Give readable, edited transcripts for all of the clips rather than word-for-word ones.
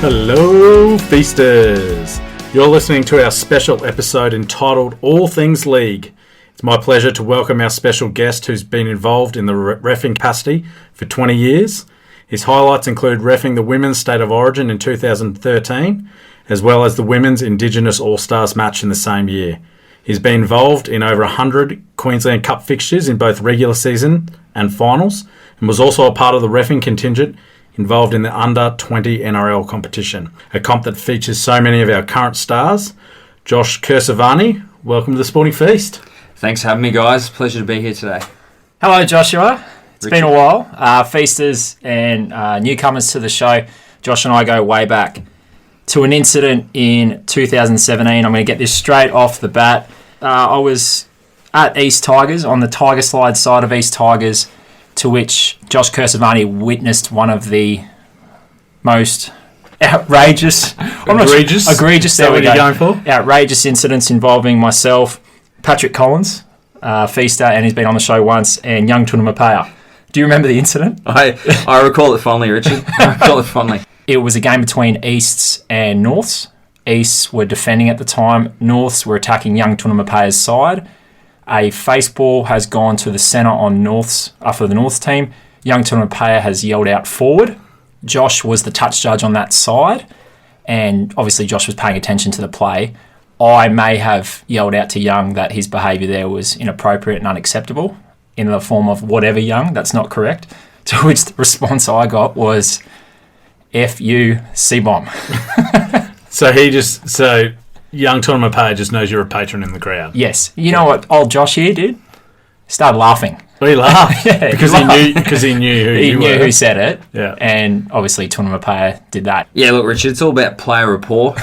Hello, Feasters! You're listening to our special episode entitled All Things League. It's my pleasure to welcome our special guest who's been involved in the reffing capacity for 20 years. His highlights include reffing the Women's State of Origin in 2013, as well as the Women's Indigenous All-Stars match in the same year. He's been involved in over 100 Queensland Cup fixtures in both regular season and finals, and was also a part of the reffing contingent involved in the under-20 NRL competition, a comp that features so many of our current stars. Josh Kersevani, welcome to the Sporting Feast. Thanks for having me, guys. Pleasure to be here today. Hello, Joshua. It's been a while. Feasters and newcomers to the show. Josh and I go way back to an incident in 2017. I'm going to get this straight off the bat. I was at East Tigers, on the Tiger Slide side of East Tigers, to which Josh Kersevani witnessed one of the most outrageous... Egregious, there we go. Going for? Outrageous incidents involving myself, Patrick Collins, Feaster, and he's been on the show once, and young Tunamapaya. Do you remember the incident? I recall it fondly, Richard. I recall it fondly. It was a game between Easts and Norths. Easts were defending at the time. Norths were attacking young Tunamapaya's side. A face ball has gone to the centre on Norths for the Norths team. Young Tunamapaya has yelled out forward. Josh was the touch judge on that side, and obviously Josh was paying attention to the play. I may have yelled out to Young that his behaviour there was inappropriate and unacceptable in the form of whatever, Young, that's not correct. To which the response I got was, F you, C-bomb. So young Tunamapaya just knows you're a patron in the crowd. Yes. You know what old Josh here did? Started laughing. Well, he laughed. Yeah, because he knew who he you knew were. who said it. Yeah. And obviously Tunamapaya did that. Yeah, look, Richard, it's all about player rapport.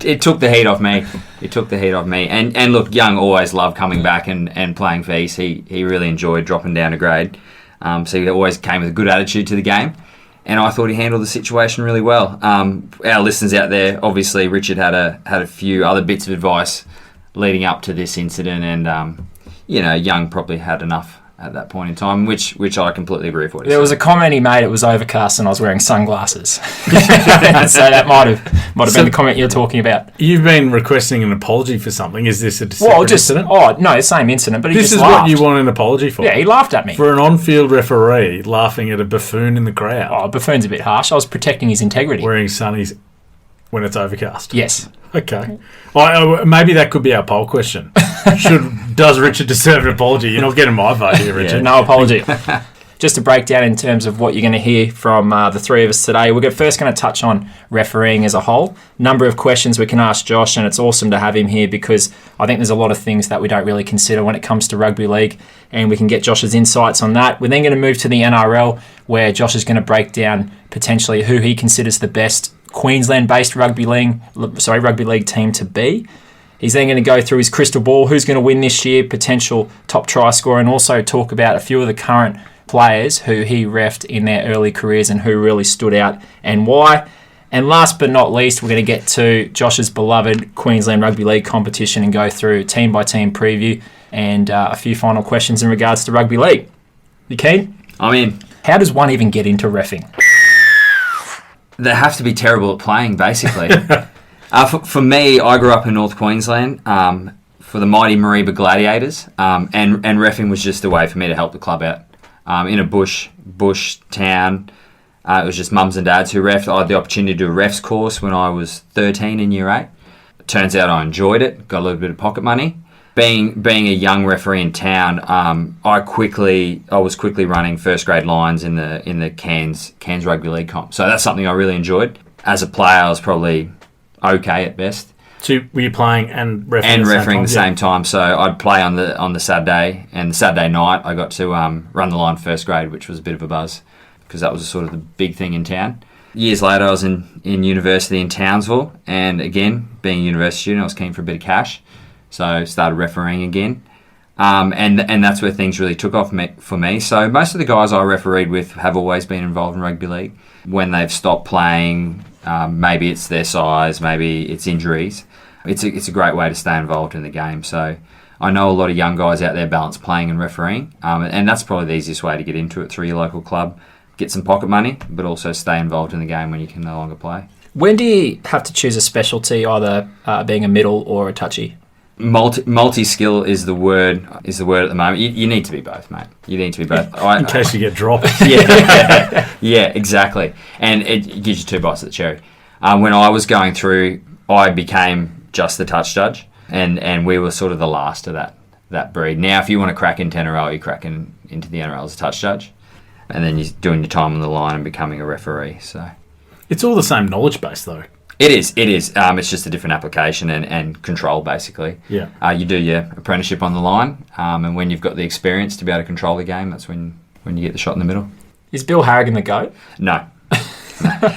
It took the heat off me. And look, Young always loved coming back and playing for East. He really enjoyed dropping down a grade. So he always came with a good attitude to the game. And I thought he handled the situation really well. Our listeners out there, obviously, Richard had a few other bits of advice leading up to this incident, and Young probably had enough at that point in time, which I completely agree with. There was a comment he made. It was overcast, and I was wearing sunglasses. So that might have been the comment you're talking about. You've been requesting an apology for something. Is this a separate incident? Oh no, same incident. But This is laughed. what you want an apology for. Yeah, he laughed at me for an on-field referee laughing at a buffoon in the crowd. Oh, buffoon's a bit harsh. I was protecting his integrity. Wearing sunnies when it's overcast. Yes. Okay. Maybe that could be our poll question. Does Richard deserve an apology? You're not getting my vote here, Richard. Yeah, no apology. Just to break down in terms of what you're going to hear from the three of us today, we're first going to touch on refereeing as a whole. Number of questions we can ask Josh, and it's awesome to have him here because I think there's a lot of things that we don't really consider when it comes to rugby league, and we can get Josh's insights on that. We're then going to move to the NRL, where Josh is going to break down potentially who he considers the best Queensland-based rugby league team to be. He's then going to go through his crystal ball, who's going to win this year, potential top try scorer, and also talk about a few of the current players who he reffed in their early careers and who really stood out and why. And last but not least, we're going to get to Josh's beloved Queensland Rugby League competition and go through team-by-team preview and a few final questions in regards to rugby league. You keen? I'm in. How does one even get into reffing? They have to be terrible at playing, basically. For me, I grew up in North Queensland for the mighty Mareeba Gladiators, and reffing was just a way for me to help the club out. In a bush town, it was just mums and dads who reffed. I had the opportunity to do a refs course when I was 13 in year 8. It turns out I enjoyed it, got a little bit of pocket money. Being a young referee in town, I was quickly running first grade lines in the Cairns Rugby League comp. So that's something I really enjoyed. As a player, I was probably okay at best. So were you playing and refereeing and refereeing at the same time? So I'd play on the Saturday, and the Saturday night I got to run the line first grade, which was a bit of a buzz because that was sort of the big thing in town. Years later, I was in university in Townsville, and again, being a university student, I was keen for a bit of cash. So started refereeing again, and that's where things really took off for me. So most of the guys I refereed with have always been involved in rugby league. When they've stopped playing, maybe it's their size, maybe it's injuries. It's a great way to stay involved in the game. So I know a lot of young guys out there balance playing and refereeing, and that's probably the easiest way to get into it through your local club. get some pocket money, but also stay involved in the game when you can no longer play. When do you have to choose a specialty, either being a middle or a touchy? Multi-skill is the word at the moment. You need to be both, mate. You need to be both. In case you get dropped. Yeah, exactly. And it gives you 2 bites of the cherry. When I was going through, I became just the touch judge, and we were sort of the last of that breed. Now, if you want to crack into NRL, you're cracking into the NRL as a touch judge, and then you're doing your time on the line and becoming a referee. So it's all the same knowledge base, though. It is. It's just a different application and control, basically. Yeah. You do your apprenticeship on the line, and when you've got the experience to be able to control the game, that's when you get the shot in the middle. Is Bill Harrigan the GOAT? No.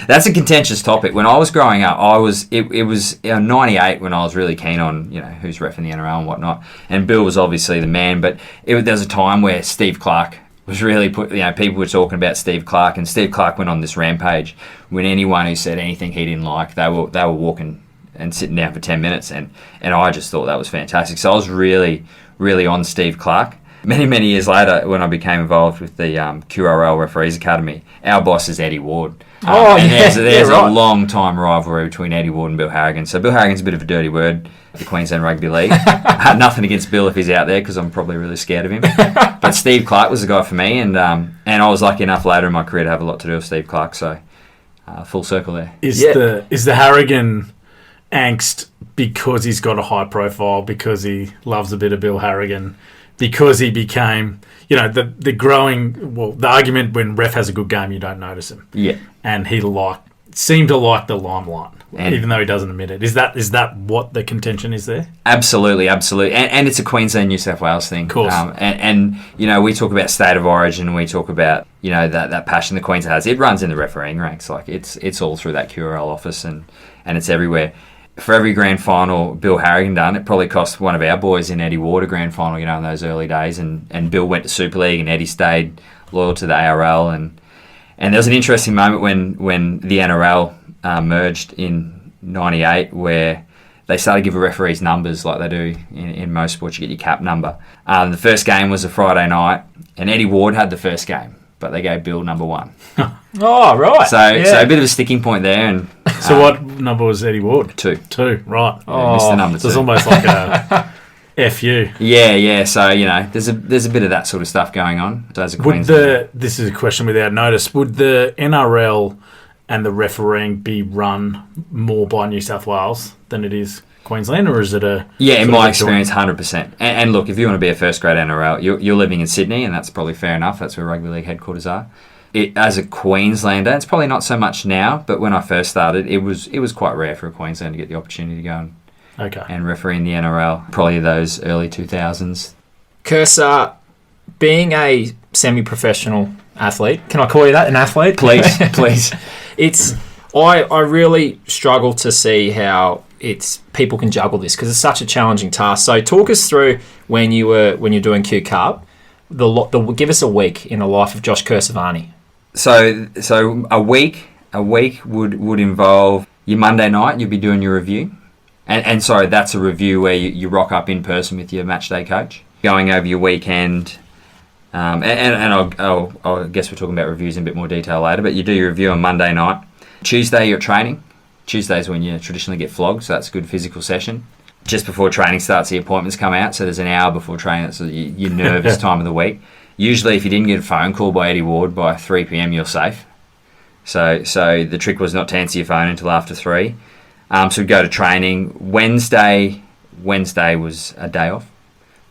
That's a contentious topic. When I was growing up, it was 98 when I was really keen on who's reffing the NRL and whatnot, and Bill was obviously the man. But there was a time where Steve Clark was really people were talking about Steve Clark, and Steve Clark went on this rampage when anyone who said anything he didn't like, they were walking and sitting down for 10 minutes, and I just thought that was fantastic. So I was really, really on Steve Clark. Many years later, when I became involved with the QRL Referees Academy, our boss is Eddie Ward. There's a long time rivalry between Eddie Ward and Bill Harrigan. So Bill Harrigan's a bit of a dirty word at the Queensland Rugby League. Nothing against Bill if he's out there, because I'm probably really scared of him. But Steve Clark was the guy for me, and I was lucky enough later in my career to have a lot to do with Steve Clark. So full circle there. Is the Harrigan angst because he's got a high profile, because he loves a bit of Bill Harrigan, because he became, the argument when ref has a good game, you don't notice him. Yeah. And he seemed to like the limelight, even though he doesn't admit it. Is that what the contention is there? Absolutely. And it's a Queensland, New South Wales thing. Of course. And we talk about state of origin, we talk about, that passion that Queensland has. It runs in the refereeing ranks. Like, it's all through that QRL office, and it's everywhere. For every grand final Bill Harrigan done, it probably cost one of our boys in Eddie Ward a grand final, in those early days. And Bill went to Super League, and Eddie stayed loyal to the ARL. And there was an interesting moment when the NRL merged in 98, where they started to give referees numbers like they do in most sports. You get your cap number. The first game was a Friday night, and Eddie Ward had the first game, but they gave Bill number 1. Oh, right. So a bit of a sticking point there. And so what number was Eddie Ward? 2. 2, right. Yeah, missed the number 2. So it's almost like a FU. Yeah. So, there's a bit of that sort of stuff going on. So as a Queensland, this is a question without notice. Would the NRL and the refereeing be run more by New South Wales than it is Queensland, or is it a... Yeah, in my experience, 100%. And look, if you want to be a first-grade NRL, you're living in Sydney, and that's probably fair enough. That's where Rugby League headquarters are. As a Queenslander, it's probably not so much now, but when I first started, it was quite rare for a Queenslander to get the opportunity to go and referee in the NRL, probably those early 2000s. Cursa, being a semi-professional athlete, can I call you that, an athlete? Please. I really struggle to see how people can juggle this, because it's such a challenging task. So talk us through when you're doing Q Cup, give us a week in the life of Josh Kersevani. So a week would involve your Monday night. You'll be doing your review, and sorry, that's a review where you rock up in person with your match day coach, going over your weekend. And I guess we're talking about reviews in a bit more detail later. But you do your review on Monday night. Tuesday you're at training. Tuesday's when you traditionally get flogged, so that's a good physical session. Just before training starts, the appointments come out, so there's an hour before training. That's your nervous time of the week. Usually, if you didn't get a phone call by Eddie Ward by 3 p.m, you're safe. So the trick was not to answer your phone until after 3. So we'd go to training. Wednesday was a day off.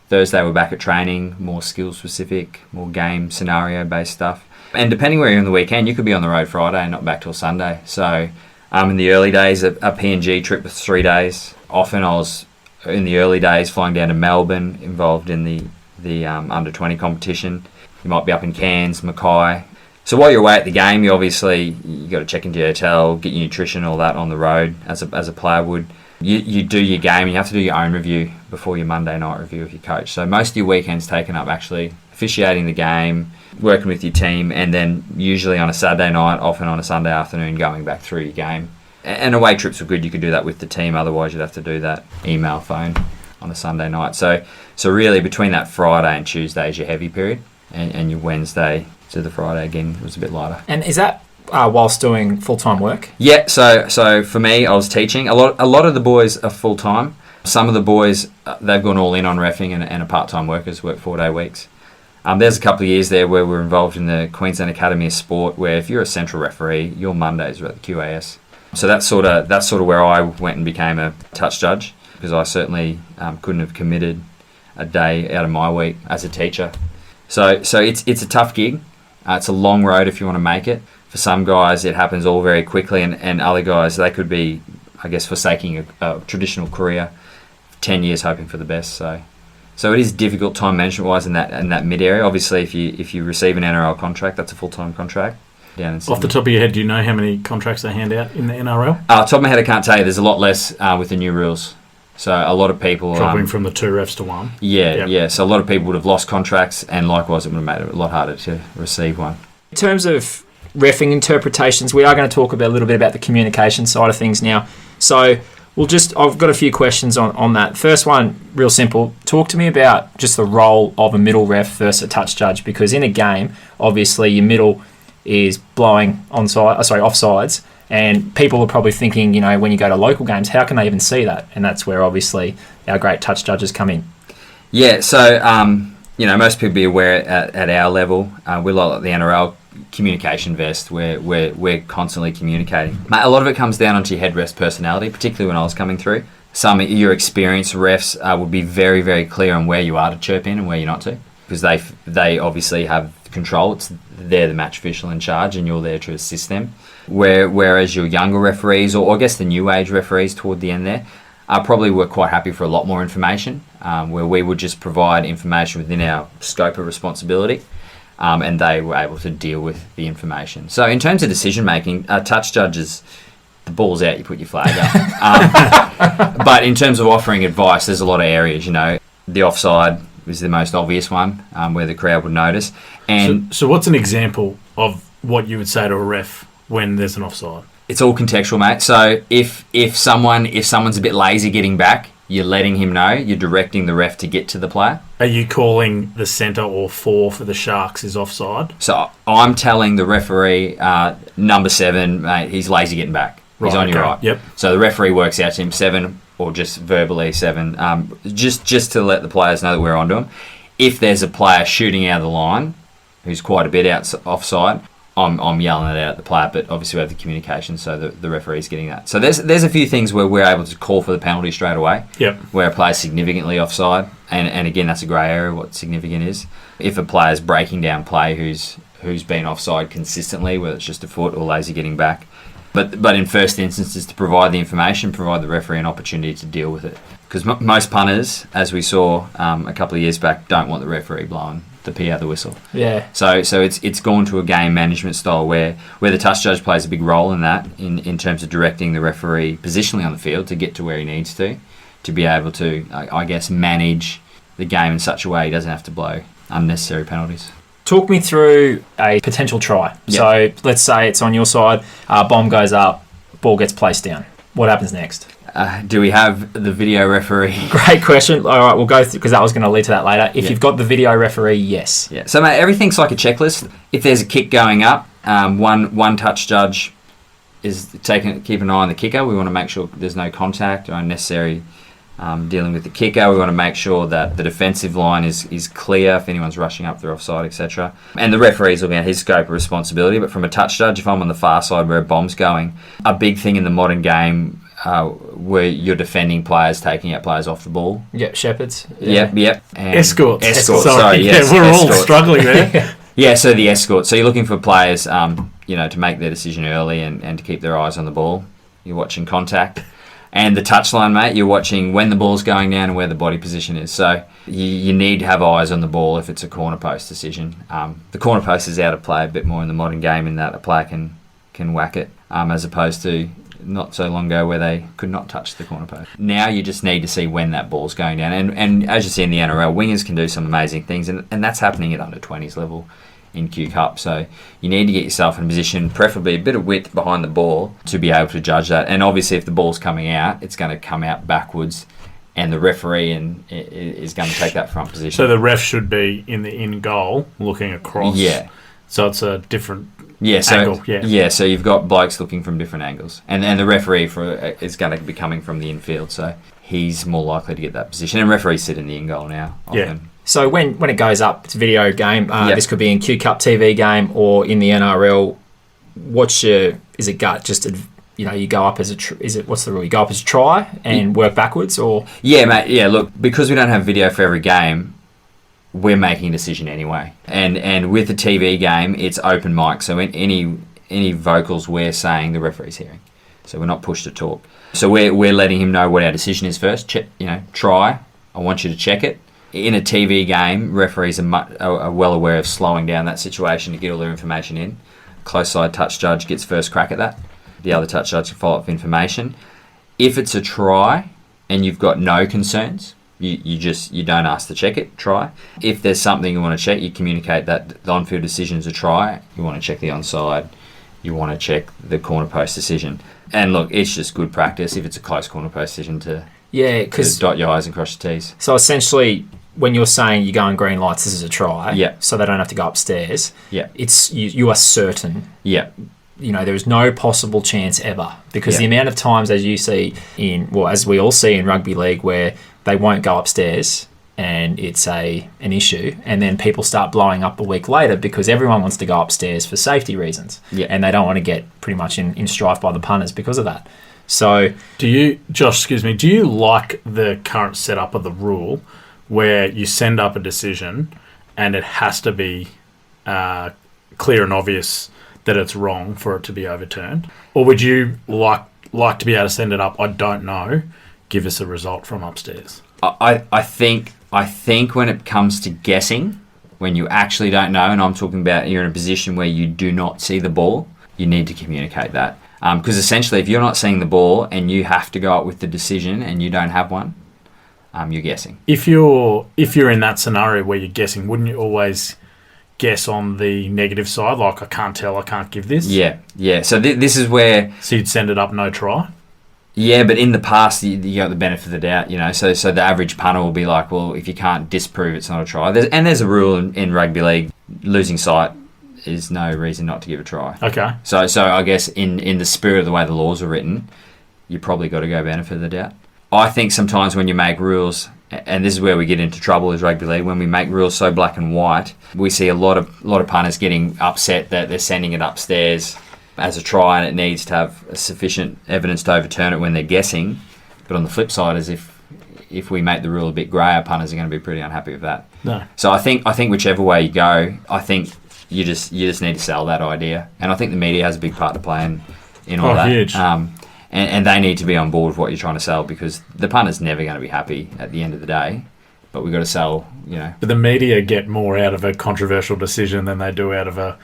Thursday we're back at training, more skill specific, more game scenario based stuff. And depending where you're on the weekend, you could be on the road Friday and not back till Sunday. So in the early days, a PNG trip was 3 days. Often I was, in the early days, flying down to Melbourne, involved in the under-20 competition. You might be up in Cairns, Mackay. So while you're away at the game, you got to check into your hotel, get your nutrition, all that on the road, as a player would. You do your game, you have to do your own review before your Monday night review with your coach. So most of your weekend's taken up actually officiating the game, working with your team, and then usually on a Saturday night, often on a Sunday afternoon, going back through your game. And away trips were good. You could do that with the team. Otherwise, you'd have to do that email, phone on a Sunday night. So really between that Friday and Tuesday is your heavy period, and your Wednesday to the Friday again was a bit lighter. And is that whilst doing full-time work? Yeah, so for me, I was teaching. A lot of the boys are full-time. Some of the boys, they've gone all in on reffing and are part-time workers, work 4-day weeks. There's a couple of years there where we're involved in the Queensland Academy of Sport, where if you're a central referee, your Mondays are at the QAS. So that's sort of where I went and became a touch judge, because I certainly couldn't have committed a day out of my week as a teacher. So it's a tough gig. It's a long road if you want to make it. For some guys, it happens all very quickly, and other guys, they could be, I guess, forsaking a traditional career, 10 years hoping for the best. So it is difficult time management wise in that mid area. Obviously, if you receive an NRL contract, that's a full-time contract down in Sydney. Off the top of your head, do you know how many contracts they hand out in the NRL? Top of my head, I can't tell you. There's a lot less with the new rules. So a lot of people dropping from the 2 refs to 1. Yeah. So a lot of people would have lost contracts, and likewise, it would have made it a lot harder to receive one. In terms of reffing interpretations, we are going to talk a little bit about the communication side of things now. So I've got a few questions on that. First one, real simple. Talk to me about just the role of a middle ref versus a touch judge, because in a game, obviously your middle is blowing offsides, and people are probably thinking, when you go to local games, how can they even see that? And that's where obviously our great touch judges come in. Yeah, so most people be aware at our level, we're like the NRL communication vest, where we're constantly communicating. A lot of it comes down onto your head ref's personality, particularly when I was coming through. Some of your experienced refs would be very, very clear on where you are to chirp in and where you're not to, because they obviously have control. They're the match official in charge, and you're there to assist them. Whereas your younger referees, or I guess the new age referees toward the end there, probably were quite happy for a lot more information, where we would just provide information within our scope of responsibility. And they were able to deal with the information. So in terms of decision making, touch judges, the ball's out, you put your flag up. But in terms of offering advice, there's a lot of areas. The offside is the most obvious one, where the crowd would notice. And so what's an example of what you would say to a ref when there's an offside? It's all contextual, mate. So if someone's a bit lazy getting back, you're letting him know. You're directing the ref to get to the player. Are you calling the centre or 4 for the Sharks is offside? So I'm telling the referee, number 7, mate, he's lazy getting back. He's on your right. Yep. So the referee works out to him 7, or just verbally 7, just to let the players know that we're onto him. If there's a player shooting out of the line, who's quite a bit offside, I'm yelling it out at the player, but obviously we have the communication, so the referee's getting that. So there's a few things where we're able to call for the penalty straight away. Yep. Where a player's significantly offside, and again, that's a grey area, what significant is. If a player's breaking down play who's been offside consistently, whether it's just a foot or lazy getting back. But in first instance is to provide the information, provide the referee an opportunity to deal with it. Because most punters, as we saw a couple of years back, don't want the referee blowing the pee out the whistle. Yeah. So it's gone to a game management style where the touch judge plays a big role in that, in terms of directing the referee positionally on the field to get to where he needs to be able to, I guess, manage the game in such a way he doesn't have to blow unnecessary penalties. Talk me through a potential try. Yep. So let's say it's on your side, bomb goes up, ball gets placed down. What happens next? Do we have the video referee? Great question. All right, we'll go through, because that was going to lead to that later. If you've got the video referee, yes. Yeah. So mate, everything's like a checklist. If there's a kick going up, one touch judge is keep an eye on the kicker. We want to make sure there's no contact or unnecessary dealing with the kicker. We want to make sure that the defensive line is clear if anyone's rushing up, they're offside, etc. And the referee's looking at his scope of responsibility. But from a touch judge, if I'm on the far side where a bomb's going, a big thing in the modern game where you're defending players, taking out players off the ball. Yep, shepherds. Yeah. Yep. And escorts. Sorry, yes. We're all struggling there. Yeah, so the escort. So you're looking for players, to make their decision early and to keep their eyes on the ball. You're watching contact. And the touchline, mate, you're watching when the ball's going down and where the body position is. So you need to have eyes on the ball if it's a corner post decision. The corner post is out of play a bit more in the modern game, in that a player can whack it, as opposed to not so long ago where they could not touch the corner post. Now you just need to see when that ball's going down. And as you see in the NRL, wingers can do some amazing things, and that's happening at under 20s level in Q Cup. So you need to get yourself in a position, preferably a bit of width behind the ball, to be able to judge that. And obviously if the ball's coming out, it's going to come out backwards, and the referee is going to take that front position. So the ref should be in goal looking across. Yeah. So it's a different angle. Yeah. So you've got blokes looking from different angles, and the referee is going to be coming from the infield, so he's more likely to get that position. And referees sit in the in goal now. Often. Yeah. So when it goes up, it's a video game. This could be in Q Cup TV game or in the NRL. Is it gut? Just you go up as what's the rule? You go up as a try and work backwards, or yeah, mate. Yeah, look, because we don't have video for every game, we're making a decision anyway. And with the TV game, it's open mic, so any vocals we're saying, the referee's hearing. So we're not pushed to talk. So we're letting him know what our decision is first. Try. I want you to check it. In a TV game, referees are well aware of slowing down that situation to get all their information in. Close side touch judge gets first crack at that. The other touch judge can follow up with information. If it's a try and you've got no concerns, you don't ask to check it, try. If there's something you want to check, you communicate that the on-field decision is a try. You want to check the onside. You want to check the corner post decision. And look, it's just good practice if it's a close corner post decision to dot your I's and cross your T's. So essentially, when you're saying you're going green lights, this is a try, so they don't have to go upstairs, it's you are certain. There is no possible chance ever, because the amount of times, as you see as we all see in rugby league, where they won't go upstairs and it's an issue, and then people start blowing up a week later because everyone wants to go upstairs for safety reasons, and they don't want to get pretty much in strife by the punters because of that. So, do you like the current setup of the rule where you send up a decision and it has to be clear and obvious that it's wrong for it to be overturned? Or would you like to be able to send it up, I don't know, give us a result from upstairs? I think when it comes to guessing, when you actually don't know, and I'm talking about you're in a position where you do not see the ball, you need to communicate that. Because essentially, if you're not seeing the ball and you have to go up with the decision and you don't have one, you're guessing. If you're in that scenario where you're guessing, wouldn't you always guess on the negative side? Like, I can't tell, I can't give this? Yeah. So this is where... So you'd send it up no try? Yeah, but in the past, you got the benefit of the doubt, So the average punter will be like, well, if you can't disprove it's not a try. There's a rule in rugby league, losing sight is no reason not to give a try. Okay. So I guess in the spirit of the way the laws are written, you probably got to go benefit of the doubt. I think sometimes when you make rules, and this is where we get into trouble as rugby league, when we make rules so black and white, we see a lot of punters getting upset that they're sending it upstairs as a try and it needs to have sufficient evidence to overturn it when they're guessing. But on the flip side is if we make the rule a bit greyer, punters are going to be pretty unhappy with that. No. So I think whichever way you go, I think you just need to sell that idea. And I think the media has a big part to play in all that. Huge. And they need to be on board with what you're trying to sell, because the punter's never going to be happy at the end of the day. But we've got to sell, But the media get more out of a controversial decision than they do out of a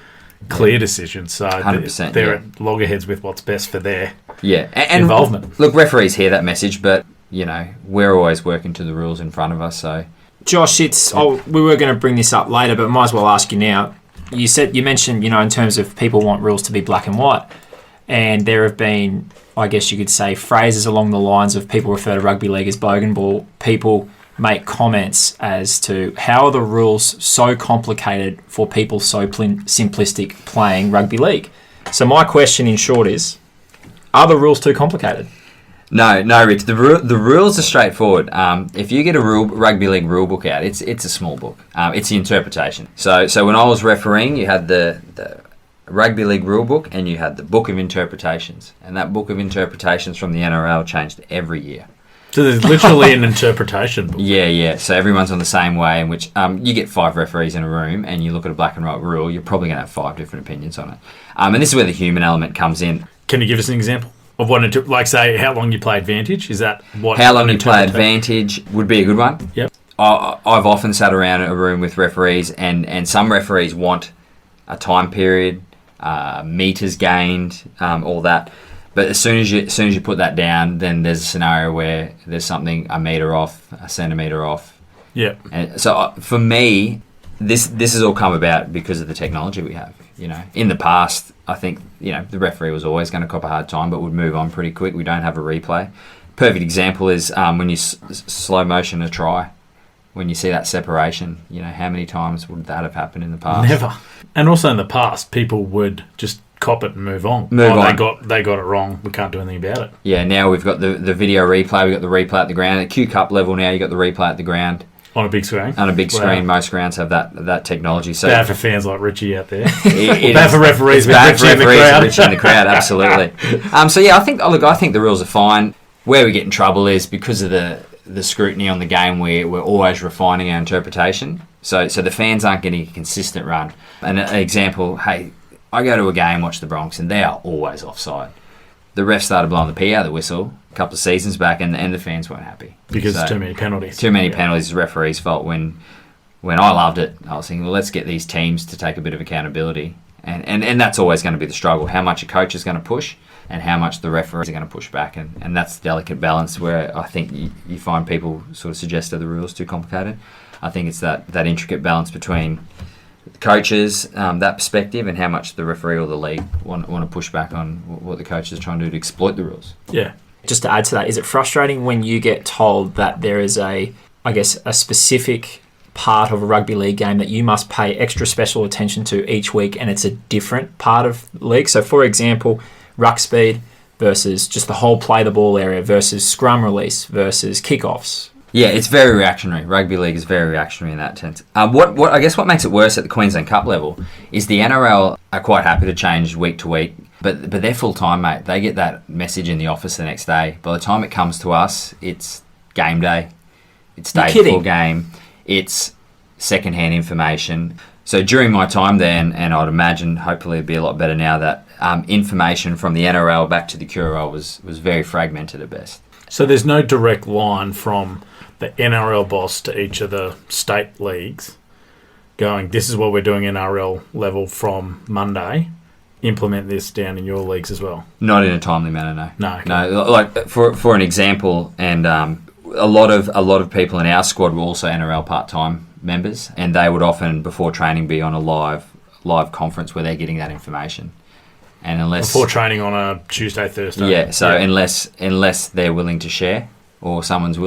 clear decision. So 100%, they're at loggerheads with what's best for their and involvement. Look, referees hear that message, but, we're always working to the rules in front of us. So, Josh, we were going to bring this up later, but might as well ask you now. You mentioned, in terms of people want rules to be black and white. And there have been, I guess you could say, phrases along the lines of people refer to rugby league as bogan ball. People make comments as to how are the rules so complicated for people so simplistic playing rugby league. So my question in short is, are the rules too complicated? No, Rich. The rules are straightforward. If you get a rugby league rule book out, it's a small book. It's the interpretation. So when I was refereeing, you had the rugby league rule book and you had the book of interpretations, and that book of interpretations from the NRL changed every year. So there's literally an interpretation book. Yeah. So everyone's on the same way, in which you get 5 referees in a room and you look at a black and white rule, you're probably going to have 5 different opinions on it. And this is where the human element comes in. Can you give us an example of what, say, how long you play advantage? Is that what? How long you play advantage would be a good one. Yep. I've often sat around a room with referees, and some referees want a time period, meters gained, all that. But as soon as you put that down, then there's a scenario where there's something a metre off, a centimetre off. Yeah. And so for me, this has all come about because of the technology we have. In the past, I think the referee was always going to cop a hard time, but would move on pretty quick. We don't have a replay. Perfect example is when you slow motion a try. when you see that separation. How many times would that have happened in the past? Never. And also in the past, people would just cop it and move on. They got it wrong. We can't do anything about it. Yeah, now we've got the video replay. We've got the replay at the ground. At Q Cup level now, you've got the replay at the ground. On a big screen? On a big screen. Most grounds have that technology. So bad for fans like Richie out there. Bad for referees with Richie in the crowd. Richie in the crowd, absolutely. I think the rules are fine. Where we get in trouble is because of the scrutiny on the game, we're always refining our interpretation. So the fans aren't getting a consistent run. An example, hey, I go to a game, watch the Bronx, and they are always offside. The ref started blowing the pee out of the whistle a couple of seasons back, and the fans weren't happy. Because too many penalties. Too many penalties is the referee's fault. When I loved it, I was thinking, well, let's get these teams to take a bit of accountability. And that's always going to be the struggle, how much a coach is going to push and how much the referees are going to push back. And that's the delicate balance where I think you find people sort of suggest that the rules too complicated. I think it's that intricate balance between the coaches, that perspective, and how much the referee or the league want to push back on what the coach is trying to do to exploit the rules. Yeah. Just to add to that, is it frustrating when you get told that there is a specific part of a rugby league game that you must pay extra special attention to each week, and it's a different part of the league? So, for example, ruck speed versus just the whole play the ball area versus scrum release versus kickoffs. Yeah, it's very reactionary. Rugby league is very reactionary in that sense. What makes it worse at the Queensland Cup level is the NRL are quite happy to change week to week, but they're full time, mate. They get that message in the office the next day. By the time it comes to us, it's game day, it's day before game, it's second-hand information. So during my time there, and I'd imagine hopefully it'd be a lot better now, that information from the NRL back to the QRL was very fragmented at best. So there's no direct line from the NRL boss to each of the state leagues going, this is what we're doing NRL level from Monday, implement this down in your leagues as well? Not in a timely manner, no. No. Okay. No, like for an example, and a lot of people in our squad were also NRL part-time members, and they would often, before training, be on a live conference where they're getting that information. And unless before training on a Tuesday, Thursday. Yeah, so unless they're willing to share or someone's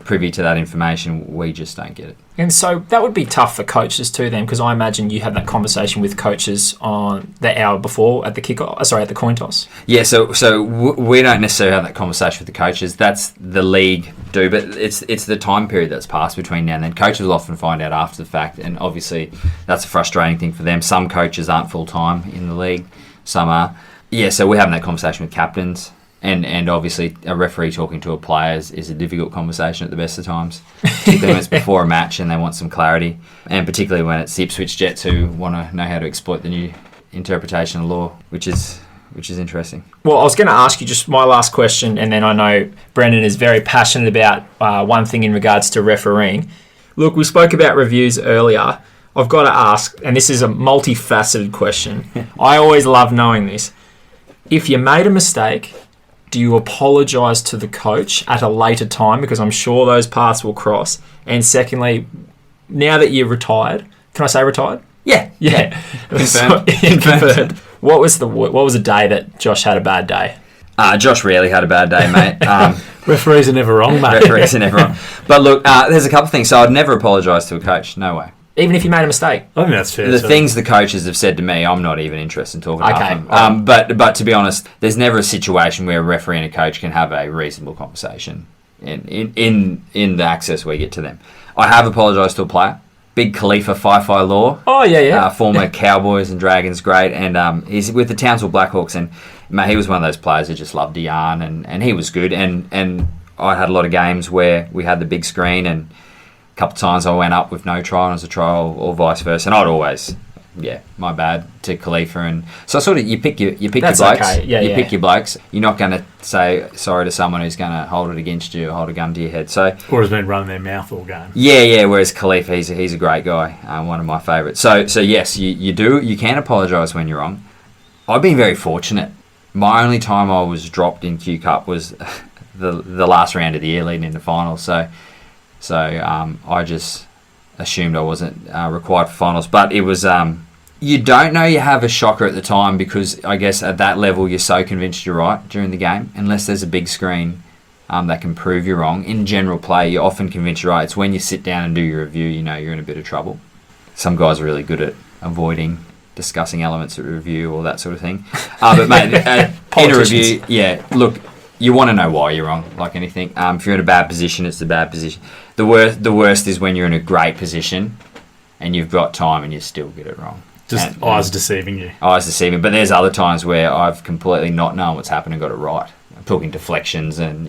privy to that information, we just don't get it. And so that would be tough for coaches too then, because I imagine you had that conversation with coaches on the hour before at the coin toss. Yeah, so we don't necessarily have that conversation with the coaches. That's the league do, but it's the time period that's passed between now and then. Coaches will often find out after the fact, and obviously that's a frustrating thing for them. Some coaches aren't full-time in the league. Some are. Yeah, so we're having that conversation with captains, and obviously a referee talking to a player is a difficult conversation at the best of times, particularly when it's before a match and they want some clarity, and particularly when it's the Ipswich Jets who want to know how to exploit the new interpretation of law, which is interesting. Well, I was going to ask you just my last question, and then I know Brendan is very passionate about one thing in regards to refereeing. Look, we spoke about reviews earlier. I've got to ask, and this is a multifaceted question. I always love knowing this. If you made a mistake, do you apologise to the coach at a later time? Because I'm sure those paths will cross. And secondly, now that you're retired, can I say retired? Yeah. Confirmed. What was the day that Josh had a bad day? Josh rarely had a bad day, mate. Referees are never wrong, mate. Referees are never wrong. But look, there's a couple of things. So I'd never apologise to a coach. No way. Even if you made a mistake? I think that's fair. The things the coaches have said to me, I'm not even interested in talking about them. But to be honest, there's never a situation where a referee and a coach can have a reasonable conversation in the access we get to them. I have apologised to a player. Big Khalifa Fi Law. Oh, yeah. Former Cowboys and Dragons great. And he's with the Townsville Blackhawks. And mate, he was one of those players who just loved to yarn. And he was good. And I had a lot of games where we had the big screen, and a couple of times I went up with no try and as a trial, or vice versa, and I'd always, my bad to Khalifa. And so sort of you pick your blokes. Okay. Pick your blokes. You're not going to say sorry to someone who's going to hold it against you or hold a gun to your head. So or has been running their mouth all game. Yeah. Whereas Khalifa, he's a great guy, one of my favourites. So yes, you can apologise when you're wrong. I've been very fortunate. My only time I was dropped in Q Cup was the last round of the year leading into finals. So I just assumed I wasn't required for finals. But it was, you don't know you have a shocker at the time, because I guess at that level you're so convinced you're right during the game. Unless there's a big screen, that can prove you wrong. In general play, you're often convinced you're right. It's when you sit down and do your review, you know you're in a bit of trouble. Some guys are really good at avoiding discussing elements of review or that sort of thing. But mate, in a review, look, you want to know why you're wrong, like anything. If you're in a bad position, it's a bad position. The worst is when you're in a great position and you've got time and you still get it wrong. Just eyes deceiving you. Eyes deceiving. But there's other times where I've completely not known what's happened and got it right. I'm talking deflections and,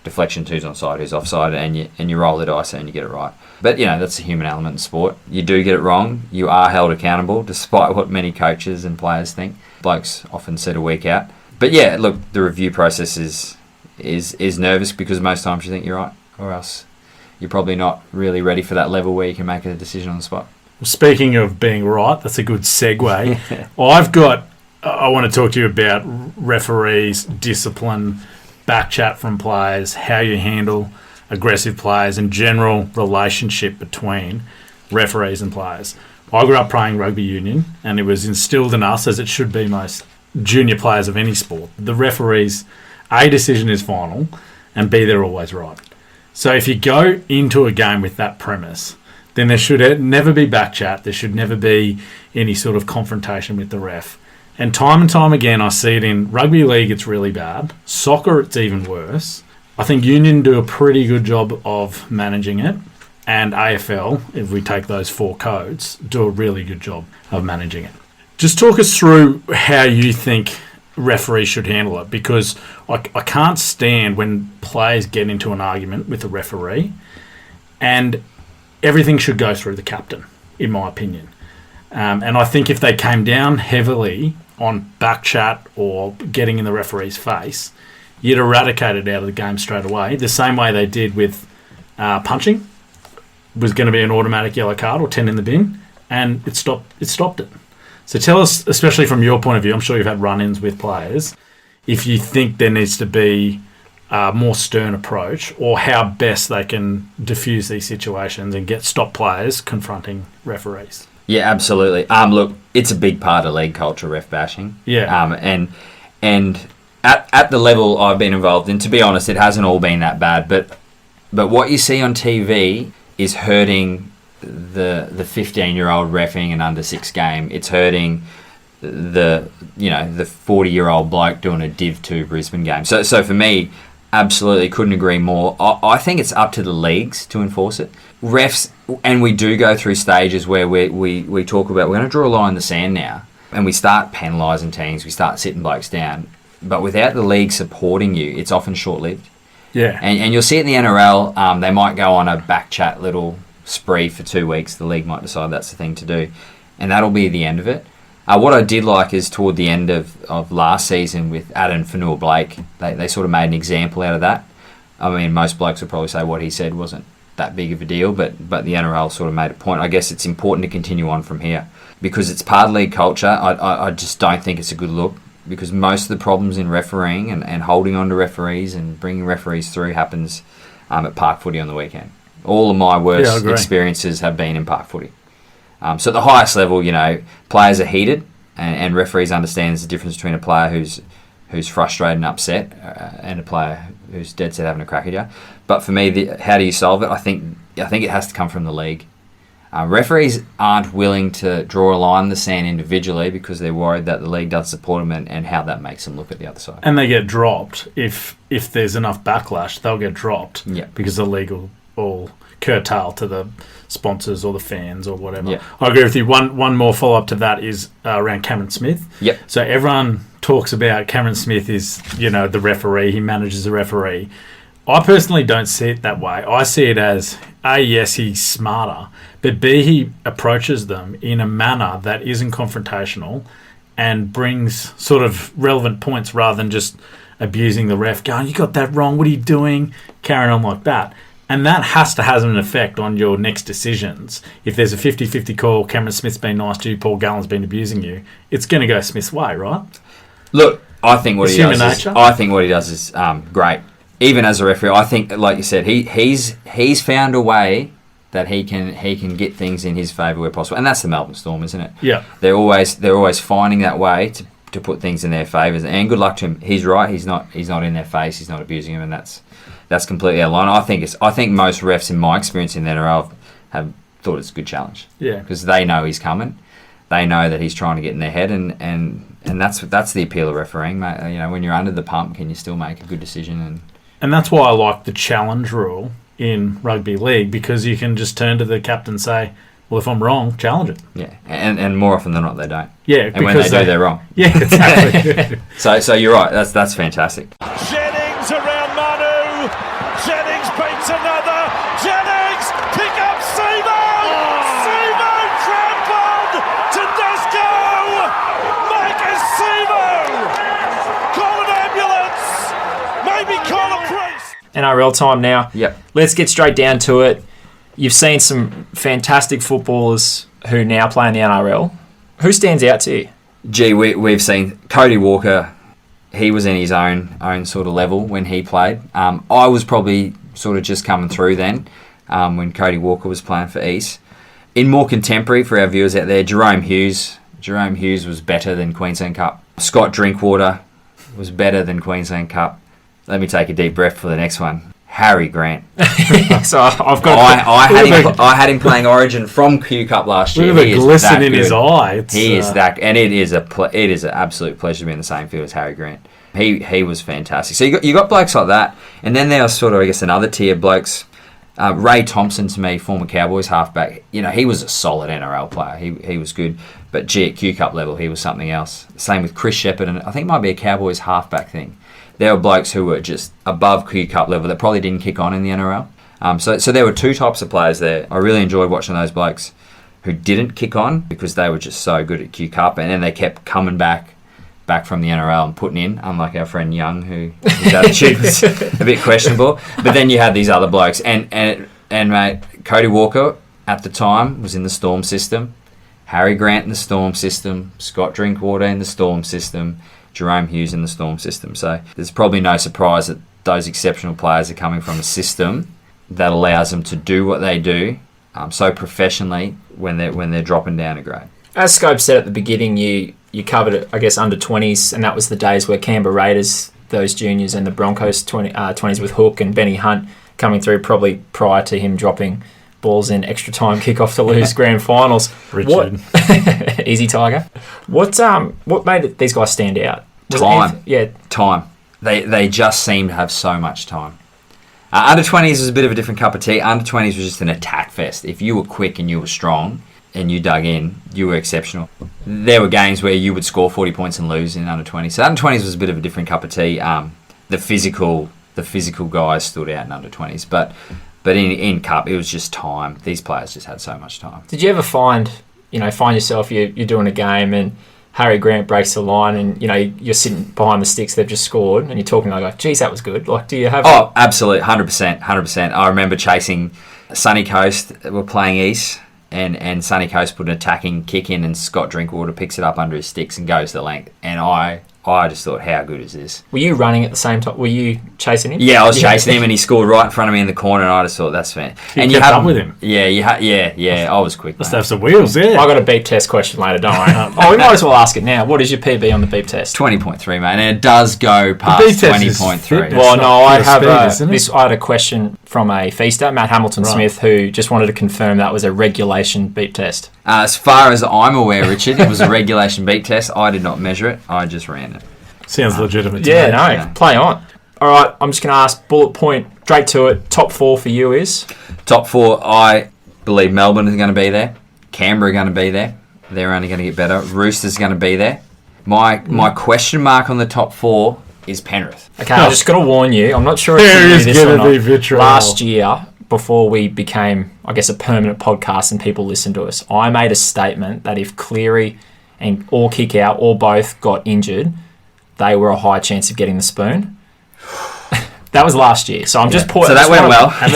deflection, who's onside, who's offside, and you roll the dice and you get it right. But, that's a human element in sport. You do get it wrong. You are held accountable, despite what many coaches and players think. Blokes often said a week out. But, yeah, look, the review process is nervous because most times you think you're right, or else you're probably not really ready for that level where you can make a decision on the spot. Well, speaking of being right, that's a good segue. I want to talk to you about referees, discipline, back chat from players, how you handle aggressive players, and general relationship between referees and players. I grew up playing rugby union, and it was instilled in us, as it should be most junior players of any sport. The referee's A, decision is final, and B, they're always right. So if you go into a game with that premise, then there should never be back chat. There should never be any sort of confrontation with the ref. And time again, I see it in rugby league, it's really bad. Soccer, it's even worse. I think union do a pretty good job of managing it. And AFL, if we take those 4 codes, do a really good job of managing it. Just talk us through how you think referees should handle it, because I can't stand when players get into an argument with a referee and everything should go through the captain, in my opinion. And I think if they came down heavily on back chat or getting in the referee's face, you'd eradicate it out of the game straight away. The same way they did with punching was going to be an automatic yellow card or 10 in the bin, and it stopped it. So tell us, especially from your point of view, I'm sure you've had run-ins with players, if you think there needs to be a more stern approach or how best they can diffuse these situations and stop players confronting referees. Yeah, absolutely. Look, it's a big part of league culture, ref bashing. Yeah. And at the level I've been involved in, to be honest, it hasn't all been that bad. But what you see on TV is hurting the 15-year-old reffing an under 6 game. It's hurting the 40-year-old bloke doing a Div 2 Brisbane game. So for me, absolutely couldn't agree more. I think it's up to the leagues to enforce it. Refs, and we do go through stages where we talk about we're going to draw a line in the sand now, and we start penalising teams, we start sitting blokes down. But without the league supporting you, it's often short-lived. Yeah. And you'll see it in the NRL, they might go on a back chat little spree for 2 weeks. The league might decide that's the thing to do, and that'll be the end of it. What I did like is toward the end of last season with Adam Fanua-Blake, they sort of made an example out of that. I mean, most blokes would probably say what he said wasn't that big of a deal, but the NRL sort of made a point. I guess it's important to continue on from here because it's part of league culture. I just don't think it's a good look because most of the problems in refereeing and holding on to referees and bringing referees through happens at park footy on the weekend. All of my worst experiences have been in park footy. So at the highest level, players are heated and referees understand the difference between a player who's frustrated and upset and a player who's dead set having a crack at you. But for me, how do you solve it? I think it has to come from the league. Referees aren't willing to draw a line in the sand individually because they're worried that the league doesn't support them and how that makes them look at the other side. And they get dropped. If there's enough backlash, they'll get dropped because the league will curtail to the sponsors or the fans or whatever. Yep. I agree with you. One more follow-up to that is around Cameron Smith. Yep. So everyone talks about Cameron Smith is, the referee. He manages the referee. I personally don't see it that way. I see it as, A, yes, he's smarter, but B, he approaches them in a manner that isn't confrontational and brings sort of relevant points rather than just abusing the ref, going, you got that wrong, what are you doing? Carrying on like that. And that has to have an effect on your next decisions. If there's a 50-50 call, Cameron Smith's been nice to you, Paul Gallen's been abusing you, it's going to go Smith's way, right? Look, I think what he does is great. Even as a referee, I think, like you said, he's found a way that he can get things in his favour where possible, and that's the Melbourne Storm, isn't it? Yeah. They're always finding that way to put things in their favours, and good luck to him. He's right. He's not in their face. He's not abusing them, and that's completely out of line. I think most refs in my experience in the NRL have thought it's a good challenge. Yeah. Because they know he's coming. They know that he's trying to get in their head, and that's the appeal of refereeing, mate. You know, when you're under the pump, can you still make a good decision? And that's why I like the challenge rule in rugby league, because you can just turn to the captain and say, well, if I'm wrong, challenge it. Yeah, and more often than not, they don't. Yeah, and when they do, they're wrong. Yeah, exactly. So you're right. That's fantastic. Jennings around Manu. Jennings beats another. Jennings pick up Simo. Simo trampled. Tedesco. Marcus Simo. Call an ambulance. Maybe call a priest. NRL time now. Yep. Let's get straight down to it. You've seen some fantastic footballers who now play in the NRL. Who stands out to you? Gee, we've seen Cody Walker. He was in his own sort of level when he played. I was probably sort of just coming through then when Cody Walker was playing for East. In more contemporary, for our viewers out there, Jerome Hughes. Jerome Hughes was better than Queensland Cup. Scott Drinkwater was better than Queensland Cup. Let me take a deep breath for the next one. Harry Grant. So I've got. I had him playing Origin from Q Cup last year. Look at the glisten in his eye. He is that, and it is an absolute pleasure to be in the same field as Harry Grant. He was fantastic. So you got blokes like that, and then there was sort of, I guess, another tier of blokes. Ray Thompson, to me, former Cowboys halfback. You know, he was a solid NRL player. He was good, but gee, at Q Cup level, he was something else. Same with Chris Shepherd, and I think it might be a Cowboys halfback thing. There were blokes who were just above Q Cup level that probably didn't kick on in the NRL. So there were two types of players there. I really enjoyed watching those blokes who didn't kick on because they were just so good at Q Cup, and then they kept coming back from the NRL and putting in, unlike our friend Young, whose attitude was a bit questionable. But then you had these other blokes, and mate, Cody Walker at the time was in the Storm system, Harry Grant in the Storm system, Scott Drinkwater in the Storm system, Jerome Hughes in the Storm system. So there's probably no surprise that those exceptional players are coming from a system that allows them to do what they do so professionally when they're dropping down a grade. As Scope said at the beginning, you covered it, I guess, under 20s, and that was the days where Canberra Raiders, those juniors, and the Broncos 20s with Hook and Benny Hunt coming through probably prior to him dropping balls in extra time kickoff to lose grand finals. Richard. Easy Tiger. What made these guys stand out? Time. They just seem to have so much time. Under 20s was a bit of a different cup of tea. Under 20s was just an attack fest. If you were quick and you were strong and you dug in, you were exceptional. There were games where you would score 40 points and lose in under 20s. So under 20s was a bit of a different cup of tea. The physical guys stood out in under 20s, but in Cup, it was just time. These players just had so much time. Did you ever find yourself, you're doing a game and Harry Grant breaks the line and, you're sitting behind the sticks, they've just scored, and you're talking like, geez, that was good. Like, do you have... Oh, absolutely, 100%. I remember chasing Sunny Coast. We're playing East, and Sunny Coast put an attacking kick in, and Scott Drinkwater picks it up under his sticks and goes the length. And I just thought, how good is this? Were you running at the same time? Were you chasing him? Yeah, I was chasing him, and he scored right in front of me in the corner, and I just thought, that's fair. You kept up with him? Yeah, I was quick. Must have some wheels, yeah. I got a beep test question later, don't worry. We might as well ask it now. What is your PB on the beep test? 20.3, mate, and it does go past 20.3. Well, no, I had a question from a feaster, Matt Hamilton-Smith, who just wanted to confirm that was a regulation beep test. As far as I'm aware, Richard, it was a regulation beep test. I did not measure it. I just ran it. Sounds legitimate. Play on. All right, I'm just going to ask bullet point, straight to it. Top 4 for you is? Top 4, I believe Melbourne is going to be there. Canberra are going to be there. They're only going to get better. Roosters are going to be there. My question mark on the top 4 is Penrith. Okay, I just got to warn you. I'm not sure if you knew this or not. Vitriol. Last year, before we became, I guess, a permanent podcast and people listened to us, I made a statement that if Cleary and or kick out or both got injured, they were a high chance of getting the spoon. That was last year, so I'm just pointing. So that went well. And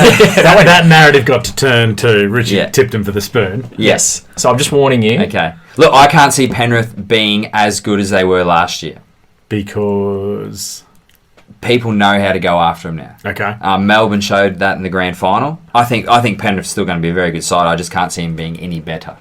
that narrative got to turn to Richard tipped him for the spoon. Yes. So I'm just warning you. Okay. Look, I can't see Penrith being as good as they were last year because people know how to go after them now. Okay. Melbourne showed that in the grand final. I think Penrith's still going to be a very good side. I just can't see them being any better.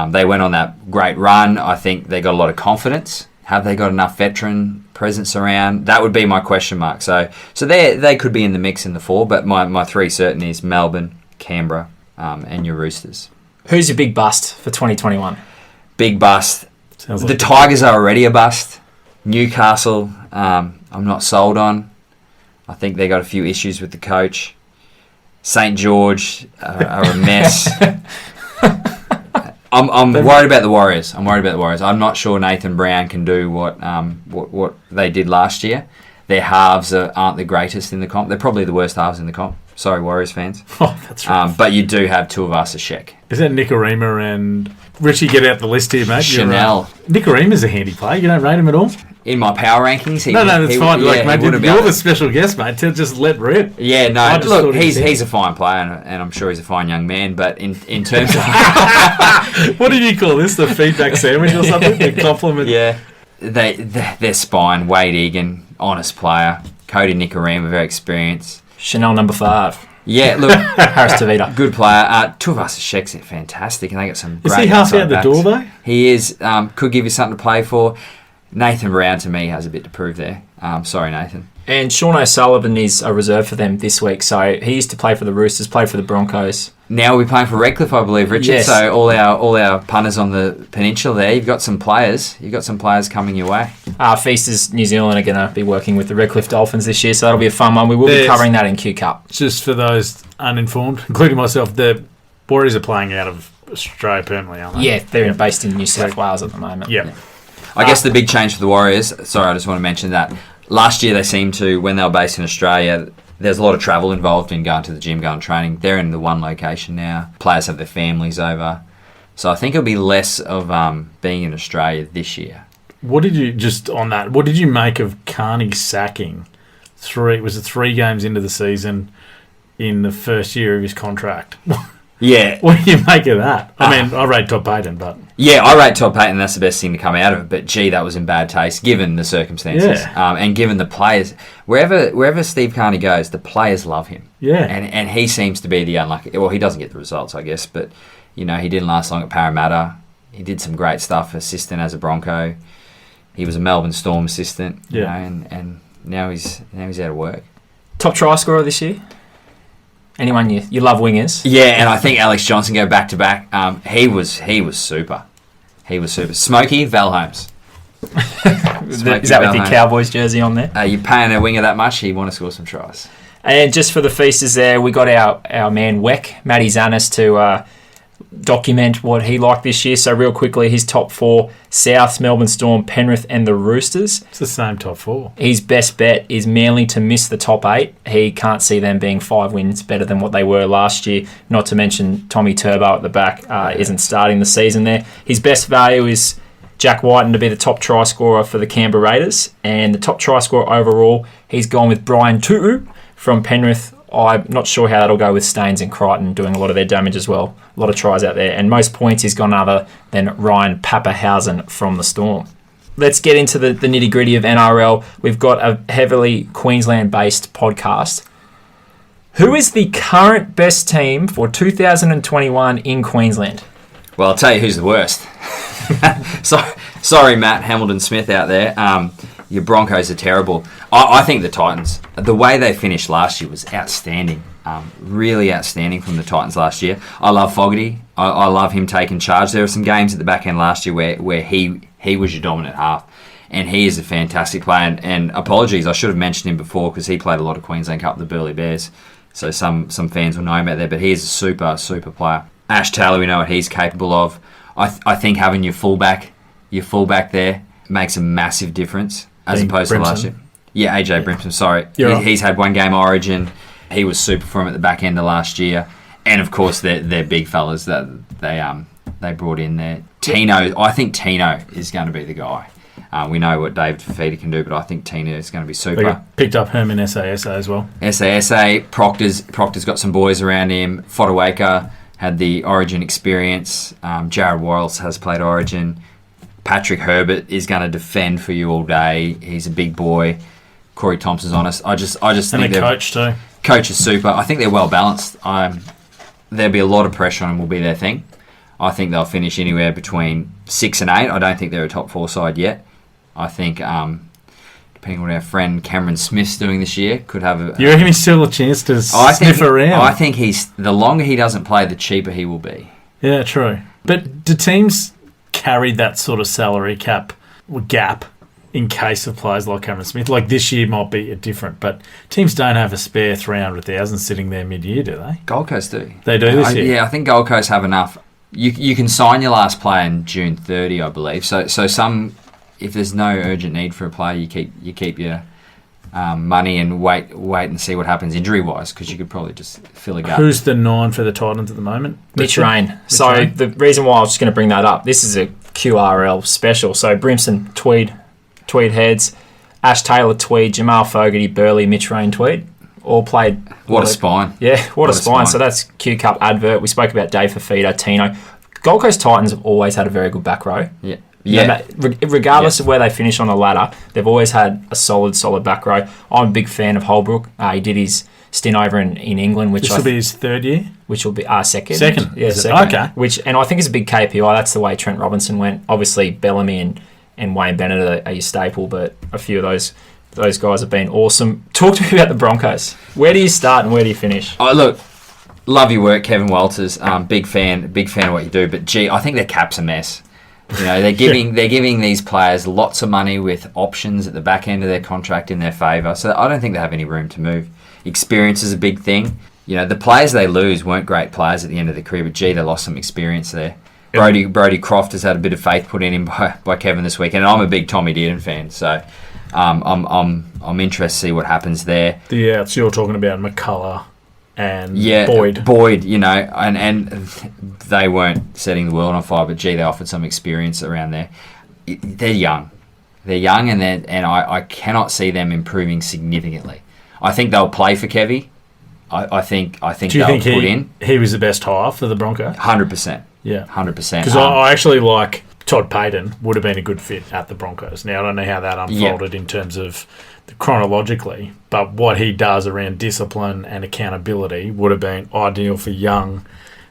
They went on that great run. I think they got a lot of confidence. Have they got enough veteran presence around? That would be my question mark. So they could be in the mix in the 4, but my 3 certain is Melbourne, Canberra, and your Roosters. Who's your big bust for 2021? Big bust. The Tigers are already a bust. Newcastle, I'm not sold on. I think they got a few issues with the coach. St. George are a mess. I'm worried about the Warriors. I'm not sure Nathan Brown can do what they did last year. Their halves aren't the greatest in the comp. They're probably the worst halves in the comp. Sorry, Warriors fans. Oh, that's right. But you do have Tuivasa-Sheck. Is that Nikorima and... Richie, get out the list here, mate. Chanel. Nikorima's a handy player. You don't rate him at all? In my power rankings, No, that's fine. Mate, you're the special guest, mate. Just let rip. Yeah, no, look, he's a fine player, and I'm sure he's a fine young man, but in terms of... What did you call this? The feedback sandwich or something? The compliment? Yeah. Their spine, Wade Egan, honest player. Cody Nikorima, very experienced. Chanel number 5. Yeah, look, Harris Tavita. Good player. Tuivasa-Sheck's fantastic, and they got some great... Is he half out the backs. door, though? He is. Could give you something to play for. Nathan Brown, to me, has a bit to prove there. Sorry, Nathan. And Sean O'Sullivan is a reserve for them this week, so he used to play for the Roosters, played for the Broncos. Now we're playing for Redcliffe, I believe, Richard. Yes. So all our punters on the peninsula there, you've got some players. You've got some players coming your way. Feasters New Zealand are going to be working with the Redcliffe Dolphins this year, so that'll be a fun one. We will be covering that in Q Cup. Just for those uninformed, including myself, the Warriors are playing out of Australia permanently, aren't they? Yeah, they're based in New South Wales at the moment. Yeah. I guess the big change for the Warriors, sorry, I just want to mention that. Last year they seemed to, when they were based in Australia, there's a lot of travel involved in going to the gym, going training. They're in the one location now. Players have their families over. So I think it'll be less of being in Australia this year. What did you make of Carney sacking 3 games into the season in the first year of his contract? Yeah. What do you make of that? I mean, I rate Todd Payton, but... Yeah, I rate Todd Payton. That's the best thing to come out of it. But, gee, that was in bad taste, given the circumstances. Yeah. And given the players. Wherever Steve Carney goes, the players love him. Yeah. And he seems to be the unlucky... Well, he doesn't get the results, I guess. But, he didn't last long at Parramatta. He did some great stuff, assistant as a Bronco. He was a Melbourne Storm assistant. Yeah. And now he's out of work. Top try scorer this year? Anyone you love wingers? Yeah, and I think Alex Johnson go back to back. He was super. He was super. Smokey, Val Holmes. Is that with your Cowboys jersey on there? You're paying a winger that much, you want to score some tries. And just for the feasters there, we got our man Weck, Matty Zanis, to document what he liked this year. So real quickly, his top 4, South, Melbourne Storm, Penrith and the Roosters. It's the same top 4. His best bet is Manly to miss the top 8. He can't see them being 5 wins better than what they were last year. Not to mention Tommy Turbo at the back isn't starting the season there. His best value is Jack Whiten to be the top try scorer for the Canberra Raiders. And the top try scorer overall, he's gone with Brian Tu'u from Penrith. I'm not sure how that'll go with Staines and Crichton doing a lot of their damage as well. A lot of tries out there. And most points he's gone other than Ryan Pappenhausen from the Storm. Let's get into the nitty-gritty of NRL. We've got a heavily Queensland-based podcast. Who is the current best team for 2021 in Queensland? Well, I'll tell you who's the worst. Sorry, Matt Hamilton-Smith out there. Your Broncos are terrible. I think the Titans, the way they finished last year was outstanding. Really outstanding from the Titans last year. I love Fogarty. I love him taking charge. There were some games at the back end last year where he was your dominant half. And he is a fantastic player. And apologies, I should have mentioned him before because he played a lot of Queensland Cup, the Burleigh Bears. So some fans will know him out there. But he is a super player. Ash Taylor, we know what he's capable of. I think having your fullback there makes a massive difference as opposed to last year. Yeah, AJ Brimson, sorry. He's had 1 game Origin. He was super for him at the back end of last year. And, of course, they're big fellas that they brought in there. Tino, I think Tino is going to be the guy. We know what David Fafita can do, but I think Tino is going to be super. They picked up Herman SASA as well. SASA, Proctor's got some boys around him. Fodawaker had the Origin experience. Jared Worrells has played Origin. Patrick Herbert is going to defend for you all day. He's a big boy. Corey Thompson's honest. I just think and a coach too. Coach is super. I think they're well balanced. There'll be a lot of pressure on them. Will be their thing. I think they'll finish anywhere between 6 and 8. I don't think they're a top 4 side yet. I think, depending on what our friend Cameron Smith's doing this year, could have a... You reckon he's still a chance to sniff around? I think the longer he doesn't play, the cheaper he will be. Yeah, true. But do teams carry that sort of salary cap gap in case of players like Cameron Smith? Like this year might be different, but teams don't have a spare 300,000 sitting there mid-year, do they? Gold Coast do. They do this year? Yeah, I think Gold Coast have enough. You can sign your last player in June 30, I believe. So if there's no urgent need for a player, you keep your money and wait and see what happens injury-wise, because you could probably just fill a gap. Who's the 9 for the Titans at the moment? Mitch Rain. The reason why I was just going to bring that up, this is a QRL special. So Brimson, Tweed heads, Ash Taylor, Tweed, Jamal Fogarty, Burley, Mitch Rain, Tweed. All played. What a spine. Yeah, what a spine. So that's Q Cup advert. We spoke about Dave Fafita, Tino. Gold Coast Titans have always had a very good back row. Yeah. Yeah. Regardless of where they finish on the ladder, they've always had a solid back row. I'm a big fan of Holbrook. He did his stint over in England, which will be his third year. Which will be second. Second. Yeah, second. Okay. And I think it's a big KPI. That's the way Trent Robinson went. Obviously, Bellamy and Wayne Bennett are your staple, but a few of those guys have been awesome. Talk to me about the Broncos. Where do you start and where do you finish? Oh, look, love your work, Kevin Walters. Big fan of what you do. But gee, I think their cap's a mess. You know, they're giving these players lots of money with options at the back end of their contract in their favour. So I don't think they have any room to move. Experience is a big thing. You know, the players they lose weren't great players at the end of the career, but gee, they lost some experience there. Brodie Croft has had a bit of faith put in him by Kevin this week, and I'm a big Tommy Dearden fan, so I'm interested to see what happens there. The outs you're talking about, McCullough and Boyd, you know, and they weren't setting the world on fire, but gee, they offered some experience around there. They're young, and I cannot see them improving significantly. I think they'll play for Kevy. I think they'll put in. He was the best hire for the Broncos? 100%. Yeah. 100%. Because I actually like Todd Payton would have been a good fit at the Broncos. Now, I don't know how that unfolded in terms of chronologically, but what he does around discipline and accountability would have been ideal for young,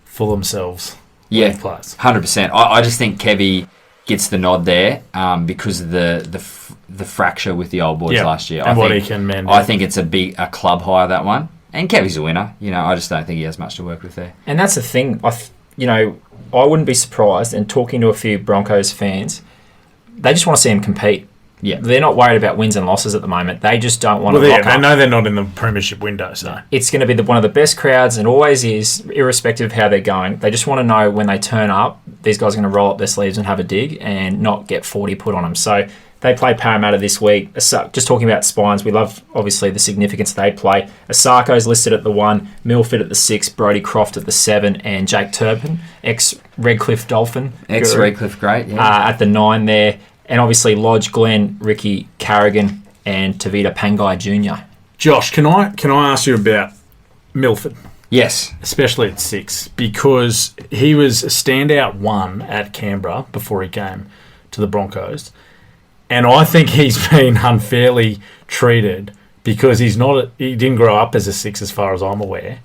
for themselves players. 100%. I just think Kevy gets the nod there because of the fracture with the old boys last year. He can mend. I think it's a club hire, that one. And Kevy's a winner. You know, I just don't think he has much to work with there. And that's the thing. I wouldn't be surprised, and talking to a few Broncos fans, they just want to see him compete. Yeah. They're not worried about wins and losses at the moment. They just don't want to lock up. They know they're not in the premiership window, so. It's going to be one of the best crowds, and always is, irrespective of how they're going. They just want to know when they turn up, these guys are going to roll up their sleeves and have a dig and not get 40 put on them. So they play Parramatta this week. Just talking about spines, we love, obviously, the significance they play. Asako's listed at the 1, Milford at the 6, Brodie Croft at the 7, and Jake Turpin, ex-Redcliffe Dolphin. Ex-Redcliffe, great, yeah. At the 9 there. And obviously Lodge, Glenn, Ricky Carrigan, and Tavita Pangai Jr. Josh, can I ask you about Milford? Yes. Especially at 6, because he was a standout 1 at Canberra before he came to the Broncos. And I think he's been unfairly treated because he didn't grow up as a 6 as far as I'm aware.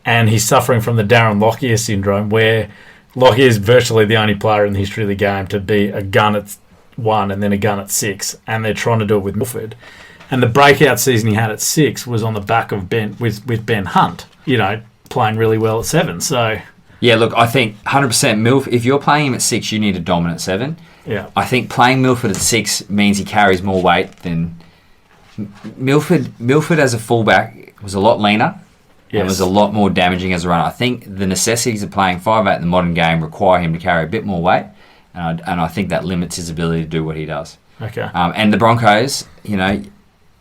And he's suffering from the Darren Lockyer syndrome, where Lockyer is virtually the only player in the history of the game to be a gun at 1 and then a gun at 6. And they're trying to do it with Milford. And the breakout season he had at 6 was on the back of with Ben Hunt, playing really well at 7. So yeah, look, I think 100% Milford, if you're playing him at 6, you need a dominant 7. Yeah. I think playing Milford at 6 means he carries more weight than... Milford as a fullback was a lot leaner and was a lot more damaging as a runner. I think the necessities of playing 5'8" in the modern game require him to carry a bit more weight, and I think that limits his ability to do what he does. Okay. And the Broncos,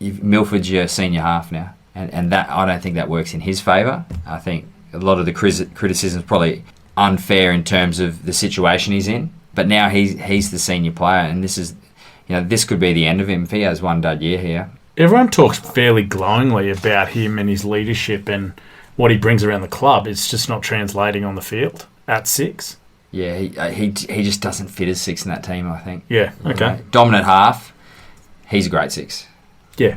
Milford's your senior half now, and that I don't think that works in his favour. I think a lot of the criticism is probably unfair in terms of the situation he's in. But now he's the senior player, and this could be the end of him if he has one dud year here. Everyone talks fairly glowingly about him and his leadership and what he brings around the club. It's just not translating on the field at 6. Yeah, he just doesn't fit as 6 in that team, I think. Yeah, okay. Dominant half, he's a great 6. Yeah,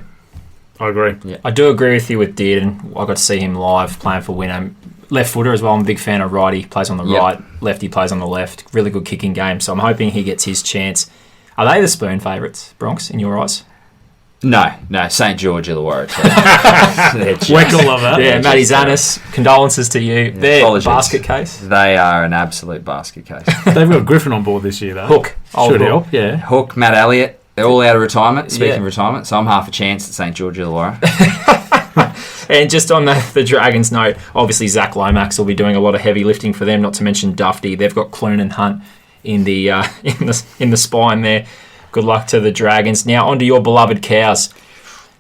I agree. Yeah. I do agree with you with Dearden. I got to see him live playing for Wynnum. Left footer as well. I'm a big fan of righty. Plays on the right. Lefty plays on the left. Really good kicking game. So I'm hoping he gets his chance. Are they the spoon favourites, Bronx, in your eyes? No, St. George Illawarra. Weckle lover. Yeah, Matty Zanis, condolences to you. Their apologies. basket case. They are an absolute basket case. They've got Griffin on board this year, though. Hook. Should help, yeah. Hook, Matt Elliott, they're all out of retirement. Speaking of retirement, so I'm half a chance at St. George Illawarra. And just on the Dragons note, obviously Zach Lomax will be doing a lot of heavy lifting for them, not to mention Dufty. They've got Clune and Hunt in the in the spine there. Good luck to the Dragons. Now onto your beloved Cows.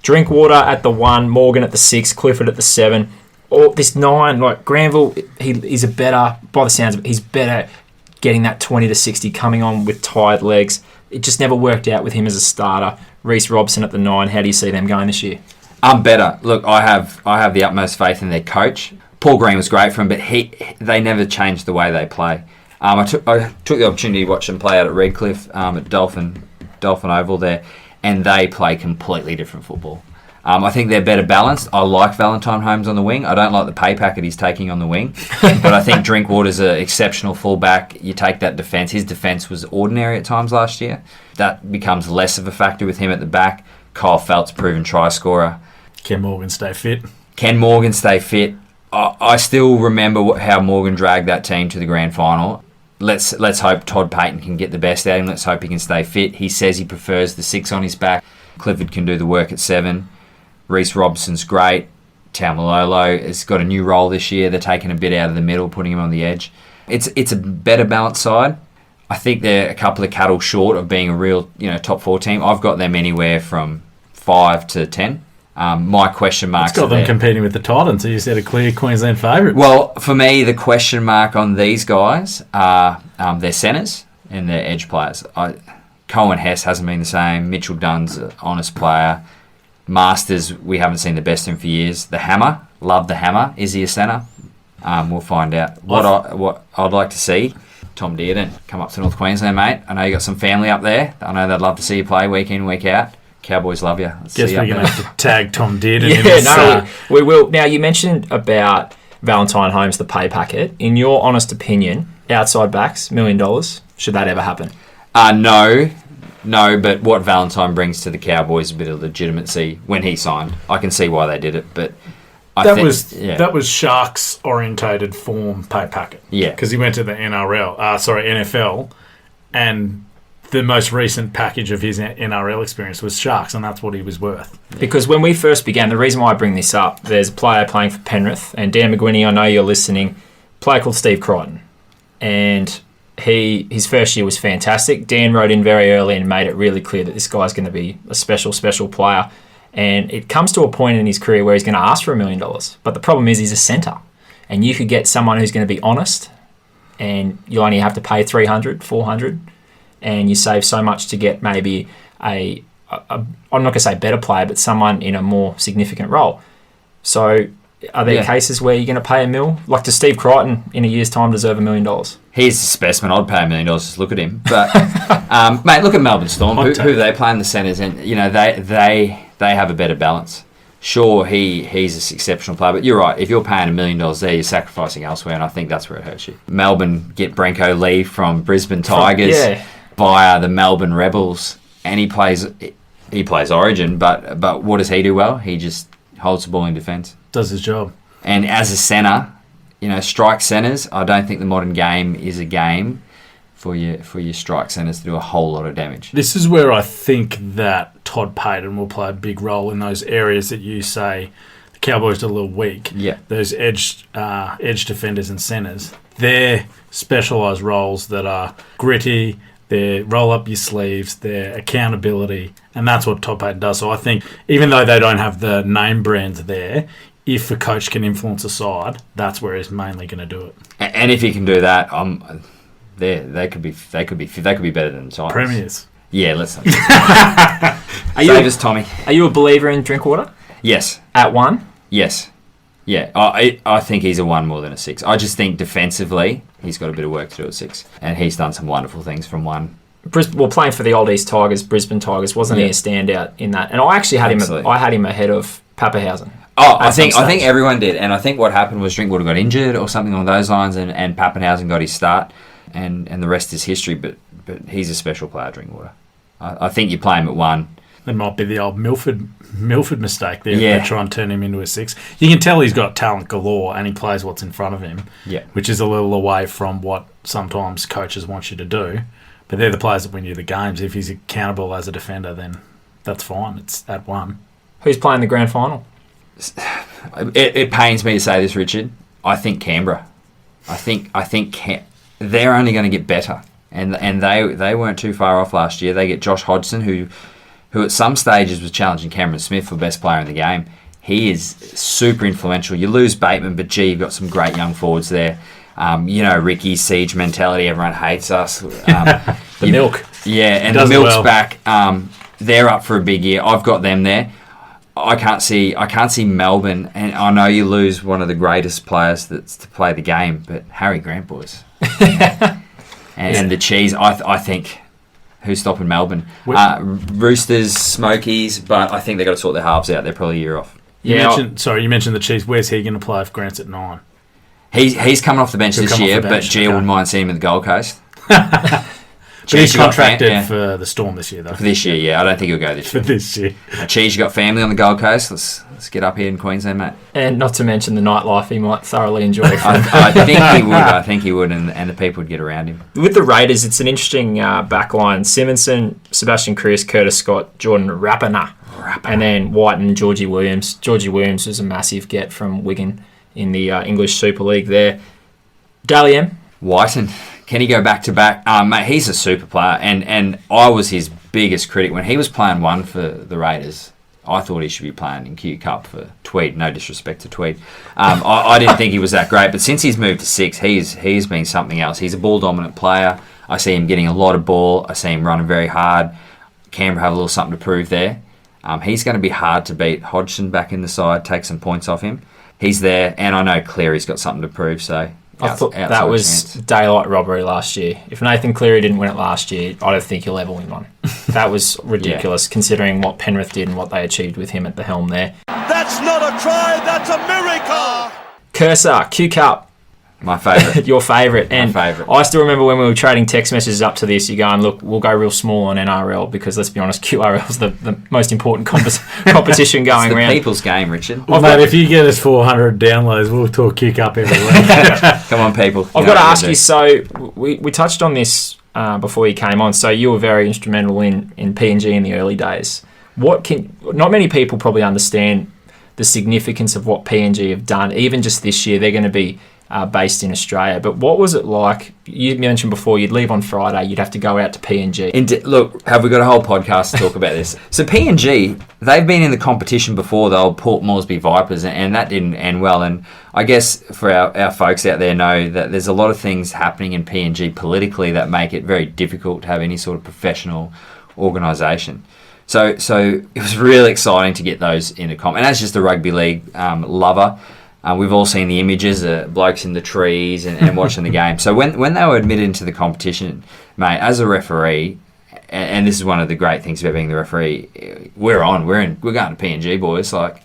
Drinkwater at the 1, Morgan at the 6, Clifford at the 7. Or this 9, like Granville, he's a better, by the sounds of it, he's better getting that 20 to 60 coming on with tired legs. It just never worked out with him as a starter. Reece Robson at the 9. How do you see them going this year? I'm better. Look, I have the utmost faith in their coach. Paul Green was great for him, but they never changed the way they play. I took the opportunity to watch them play out at Redcliffe at Dolphin Oval there, and they play completely different football. I think they're better balanced. I like Valentine Holmes on the wing. I don't like the pay packet he's taking on the wing, but I think Drinkwater's an exceptional fullback. You take that defence. His defence was ordinary at times last year. That becomes less of a factor with him at the back. Kyle Felt's proven try scorer. Can Morgan stay fit? Can Morgan stay fit? I still remember how Morgan dragged that team to the grand final. Let's hope Todd Payton can get the best out of him. Let's hope he can stay fit. He says he prefers the 6 on his back. Clifford can do the work at 7. Reece Robson's great. Taumalolo has got a new role this year. They're taking a bit out of the middle, putting him on the edge. It's a better balanced side. I think they're a couple of cattle short of being a real top 4 team. I've got them anywhere from 5 to 10. My question marks. It's got them competing with the Titans, so you said a clear Queensland favourite. Well, for me, the question mark on these guys are their centres and their edge players. Cohen Hess hasn't been the same. Mitchell Dunn's an honest player. Masters, we haven't seen the best of him for years. The Hammer, love the Hammer. Is he a centre? We'll find out. What I'd like to see, Tom Dearden, come up to North Queensland, mate. I know you got some family up there. I know they'd love to see you play week in, week out. Cowboys love you. Guess we're going to have to tag Tom Dearden in this. We will. Now, you mentioned about Valentine Holmes, the pay packet. In your honest opinion, outside backs, $1 million, should that ever happen? No, but what Valentine brings to the Cowboys is a bit of legitimacy when he signed. I can see why they did it, but that was Sharks orientated form pay packet. Yeah, because he went to the NFL, and the most recent package of his NRL experience was Sharks, and that's what he was worth. Because when we first began, the reason why I bring this up, there's a player playing for Penrith, and Dan McGuinney, I know you're listening, a player called Steve Crichton, and his first year was fantastic. Dan wrote in very early and made it really clear that this guy's going to be a special player, and it comes to a point in his career where he's going to ask for $1 million, but the problem is he's a centre, and you could get someone who's going to be honest, and you only have to pay $300, $400, and you save so much to get maybe I'm not going to say better player, but someone in a more significant role. So are there cases where you're going to pay $1 million? Like, does Steve Crichton in a year's time deserve $1 million? He's a specimen. I'd pay $1 million just look at him. But mate, look at Melbourne Storm. Who they play in the centres, and they have a better balance. Sure, he's an exceptional player, but you're right. If you're paying $1 million there, you're sacrificing elsewhere, and I think that's where it hurts you. Melbourne get Brenko Lee from Brisbane Tigers via the Melbourne Rebels, and he plays Origin, but what does he do well? He just holds the ball in defence. Does his job. And as a centre, strike centres, I don't think the modern game is a game for your strike centres to do a whole lot of damage. This is where I think that Todd Payton will play a big role in those areas that you say the Cowboys are a little weak. Yeah. Those edge defenders and centres. They're specialised roles that are gritty, they're roll up your sleeves, their accountability, and that's what Todd Payton does. So I think even though they don't have the name brands there, if a coach can influence a side, that's where he's mainly going to do it. And if he can do that, they could be better than the Titans. Premiers. Yeah, let's not. Save us, Tommy. Are you a believer in Drinkwater? Yes. At 1? Yes. Yeah, I think he's a 1 more than a 6. I just think defensively he's got a bit of work to do at 6, and he's done some wonderful things from 1. Playing for the Old East Tigers, Brisbane Tigers, wasn't he a standout in that? And I actually had him ahead of Pappenhausen. Oh, I think everyone did, and I think what happened was Drinkwater got injured or something along those lines, and Pappenhausen got his start, and the rest is history. But he's a special player, Drinkwater. I think you play him at 1. That might be the old Milford mistake there. Yeah. They try and turn him into a 6. You can tell he's got talent galore and he plays what's in front of him, which is a little away from what sometimes coaches want you to do. But they're the players that win you the games. If he's accountable as a defender, then that's fine. It's at 1. Who's playing the grand final? It pains me to say this, Richard. I think Canberra. I think they're only going to get better. And they weren't too far off last year. They get Josh Hodgson, who at some stages was challenging Cameron Smith for best player in the game. He is super influential. You lose Bateman, but gee, you've got some great young forwards there. Ricky, siege mentality, everyone hates us. The milk. Yeah, and the milk's back. They're up for a big year. I've got them there. I can't see Melbourne, and I know you lose one of the greatest players that's to play the game, but Harry Grant, boys. and the cheese, I think... Who's stopping Melbourne? Roosters, Smokies, but I think they've got to sort their halves out. They're probably a year off. You mentioned the Chiefs. Where's he going to play if Grant's at 9? He's coming off the bench this year, but Gia wouldn't mind seeing him in the Gold Coast. But he's contracted for the Storm this year, though. For this year, yeah. I don't think he'll go this year. For this year. Cheese, you got family on the Gold Coast. Let's get up here in Queensland, mate. And not to mention the nightlife he might thoroughly enjoy. I think he would, and the people would get around him. With the Raiders, it's an interesting backline. Simonson, Sebastian Kris, Curtis Scott, Jordan Rapana. And then White and Georgie Williams. Georgie Williams was a massive get from Wigan in the English Super League there. Dally M. Whiten. Can he go back to back? Mate, he's a super player, and I was his biggest critic when he was playing 1 for the Raiders. I thought he should be playing in Q Cup for Tweed. No disrespect to Tweed. I didn't think he was that great, but since he's moved to 6, he's been something else. He's a ball dominant player. I see him getting a lot of ball. I see him running very hard. Canberra have a little something to prove there. He's going to be hard to beat. Hodgson back in the side, take some points off him. He's there, and I know Cleary's got something to prove, so... I thought that was daylight robbery last year. If Nathan Cleary didn't win it last year, I don't think he'll ever win one. That was ridiculous, considering what Penrith did and what they achieved with him at the helm there. That's not a try, that's a miracle! Cursor, Q Cup. My favourite. Your favourite. And my favourite. I still remember when we were trading text messages up to this, you're going, look, we'll go real small on NRL because, let's be honest, QRL's the most important competition going around. It's the people's game, Richard. Well, mate, if you get us 400 downloads, we'll talk Q Cup every week. Come on, people. I've got to ask you, so we touched on this before you came on, so you were very instrumental in PNG in the early days. Not many people probably understand the significance of what PNG have done. Even just this year, they're going to be based in Australia. But what was it like? You mentioned before you'd leave on Friday, you'd have to go out to PNG. Look, have we got a whole podcast to talk about this? So PNG, they've been in the competition before, the old Port Moresby Vipers, and that didn't end well. And I guess for our folks out there know that there's a lot of things happening in PNG politically that make it very difficult to have any sort of professional organisation. So it was really exciting to get those into comp. And as just a rugby league lover, we've all seen the images of blokes in the trees and watching the game. So when they were admitted into the competition, mate, as a referee, and this is one of the great things about being the referee, we're going to PNG, boys. Like,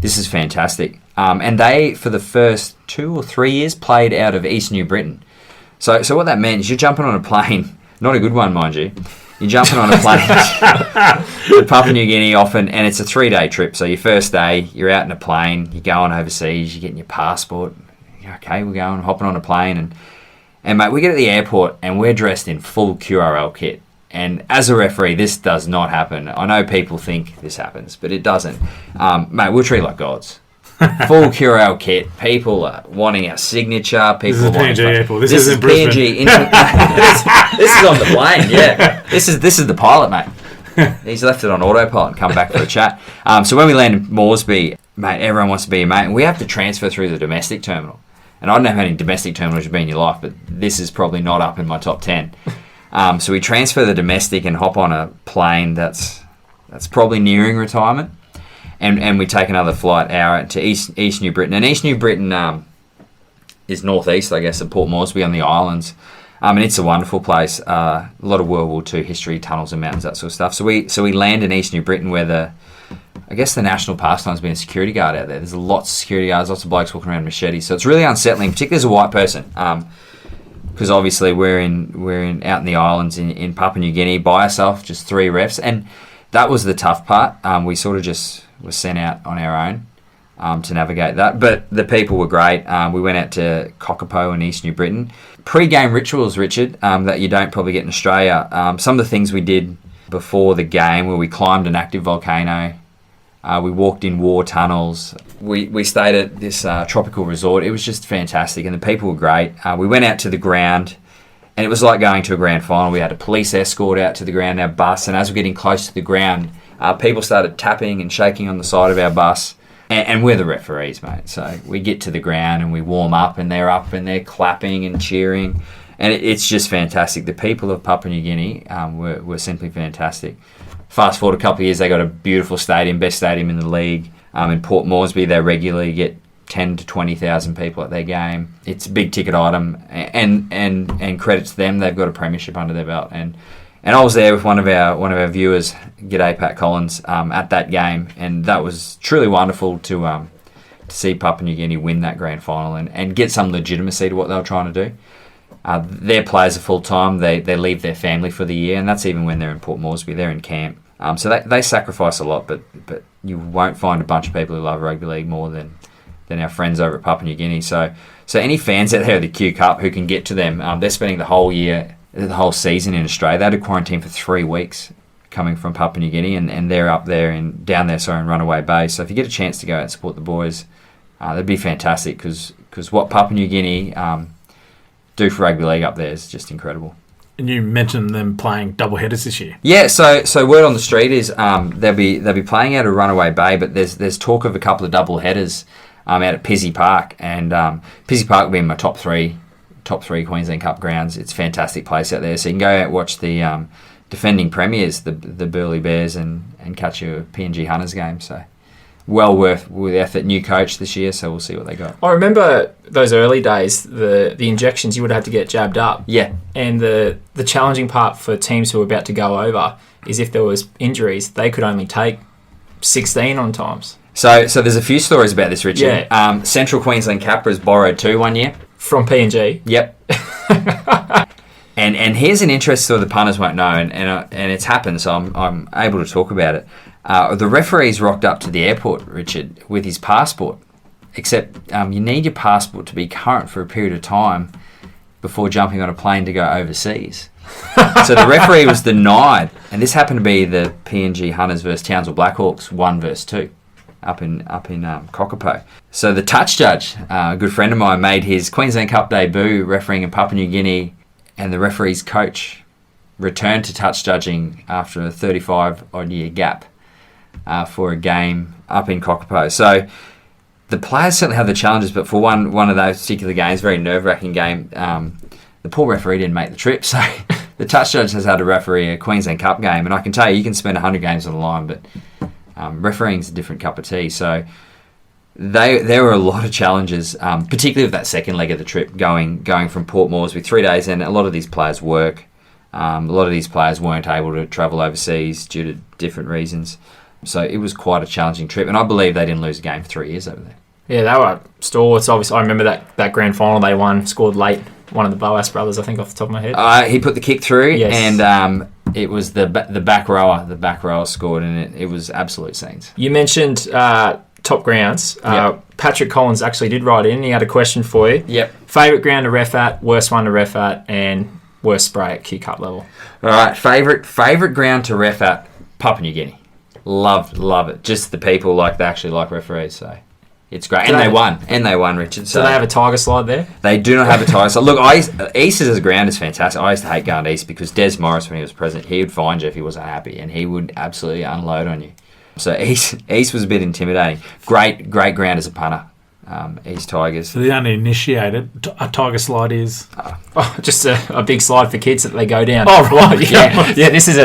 this is fantastic. And they, for the first 2 or 3 years, played out of East New Britain. So what that meant is you're jumping on a plane, not a good one, mind you. You're jumping on a plane to Papua New Guinea often, and it's a 3-day trip. So your first day, you're out in a plane, you're going overseas, you're getting your passport. You're okay, we're going, hopping on a plane. And mate, we get at the airport, and we're dressed in full QRL kit. And as a referee, this does not happen. I know people think this happens, but it doesn't. Mate, we're treated like gods. Full QRL kit. People are wanting our signature. People this is PNG airport. This isn't PNG. Brisbane. This is on the plane. Yeah. This is the pilot, mate. He's left it on autopilot and come back for a chat. So when we land in Moresby, mate, everyone wants to be a mate, and we have to transfer through the domestic terminal. And I don't know how many domestic terminals you've been in your life, but this is probably not up in my top 10. So we transfer the domestic and hop on a plane that's probably nearing retirement. And we take another flight hour to East New Britain. And East New Britain is northeast, I guess, of Port Moresby on the islands. And it's a wonderful place. A lot of World War II history, tunnels and mountains, that sort of stuff. So we land in East New Britain where I guess the national pastime's been a security guard out there. There's lots of security guards, lots of blokes walking around with machetes. So it's really unsettling, particularly as a white person. because obviously we're out in the islands in Papua New Guinea by ourselves, just 3 refs, and that was the tough part. We sort of just were sent out on our own to navigate that, but the people were great. We went out to Kokopo in East New Britain. Pre-game rituals, Richard, that you don't probably get in Australia. Some of the things we did before the game, where we climbed an active volcano, we walked in war tunnels, we stayed at this tropical resort. It was just fantastic, and the people were great. We went out to the ground, and it was like going to a grand final. We had a police escort out to the ground, our bus, and as we're getting close to the ground, people started tapping and shaking on the side of our bus. And we're the referees, mate. So we get to the ground and we warm up, and they're clapping and cheering. And it's just fantastic. The people of Papua New Guinea were simply fantastic. Fast forward a couple of years, they got a beautiful stadium, best stadium in the league. In Port Moresby, they regularly get 10 to 20,000 people at their game. It's a big ticket item, and credit to them, they've got a premiership under their belt. And I was there with one of our viewers, G'day Pat Collins, at that game, and that was truly wonderful to see Papua New Guinea win that grand final and get some legitimacy to what they were trying to do. Their players are full-time. They leave their family for the year, and that's even when they're in Port Moresby. They're in camp. So they sacrifice a lot, but you won't find a bunch of people who love rugby league more than our friends over at Papua New Guinea. So any fans out there of the Q Cup who can get to them, they're spending the whole season in Australia. They had to quarantine for 3 weeks coming from Papua New Guinea, and they're up there in Runaway Bay. So if you get a chance to go out and support the boys, that'd be fantastic, because what Papua New Guinea do for rugby league up there is just incredible. And you mentioned them playing double headers this year. Yeah, so word on the street is they'll be playing out of Runaway Bay, but there's talk of a couple of double headers out at Pizzey Park, and Pizzey Park will be in my top three Queensland Cup grounds. It's a fantastic place out there, so you can go out and watch the defending premiers, the Burleigh Bears, and catch a PNG Hunters game. So well worth the effort. New coach this year, so we'll see what they got. I remember those early days, the injections, you would have to get jabbed up. Yeah. And the challenging part for teams who are about to go over is if there was injuries, they could only take 16 on times. So there's a few stories about this, Richard. Yeah. Central Queensland Capras borrowed 2 one year. From PNG. Yep. and here's an interest that the punters won't know, and it's happened, so I'm able to talk about it. The referees rocked up to the airport, Richard, with his passport. Except you need your passport to be current for a period of time before jumping on a plane to go overseas. So the referee was denied, and this happened to be the PNG Hunters versus Townsville Blackhawks 1 versus 2 up in Kokopo. So the touch judge, a good friend of mine, made his Queensland Cup debut refereeing in Papua New Guinea, and the referee's coach returned to touch judging after a 35-odd year gap for a game up in Kokopo. So the players certainly have the challenges, but for one of those particular games, very nerve-wracking game, the poor referee didn't make the trip. So the touch judge has had to referee a Queensland Cup game, and I can tell you can spend 100 games on the line, but refereeing's a different cup of tea. So there were a lot of challenges, particularly with that second leg of the trip, going from Port Moresby 3 days, and a lot of these players work. A lot of these players weren't able to travel overseas due to different reasons. So it was quite a challenging trip, and I believe they didn't lose a game for 3 years over there. Yeah, they were stalwarts. Obviously, I remember that grand final they won, scored late. One of the Boas brothers, I think, off the top of my head. He put the kick through, yes. And it was the back rower. The back rower scored, and it was absolute scenes. You mentioned top grounds. Yep. Patrick Collins actually did write in. He had a question for you. Yep. Favourite ground to ref at, worst one to ref at, and worst spray at Q Cup level. All right, favourite ground to ref at, Papua New Guinea. Love it. Just the people they actually like referees, so it's great. And they won, Richard. So do they have a tiger slide there? They do not have a tiger slide. Look, East as a ground is fantastic. I used to hate going to East because Des Morris, when he was president, he would find you if he wasn't happy, and he would absolutely unload on you. So East was a bit intimidating. Great ground as a punter. East Tigers. So the uninitiated, a tiger slide is just a big slide for kids that they go down. Oh right, yeah. This is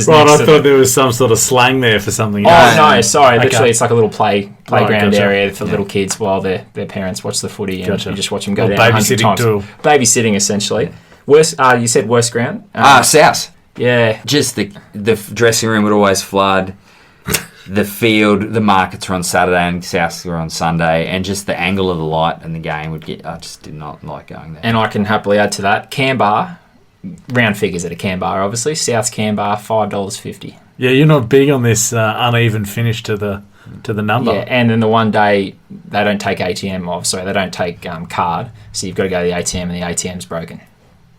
right. I thought there was some sort of slang there for something. Oh no, sorry. Okay. Literally, it's like a little playground gotcha. area for little kids while their parents watch the footy, and Gotcha. you just watch them go Or down 100 babysitting times. too. Babysitting, essentially. Yeah. Worst. You said worst ground. South. Yeah. Just the dressing room would always flood. the field, the markets were on Saturday and Souths were on Sunday, and just the angle of the light and the game would get. I just did not like going there. And I can happily add to that. Canberra, round figures at a Canberra, obviously. South's Canberra, $5.50. Yeah, you're not big on this uneven finish to the number. Yeah, and then the one day they don't take ATM off, so they don't take card, so you've got to go to the ATM and the ATM's broken.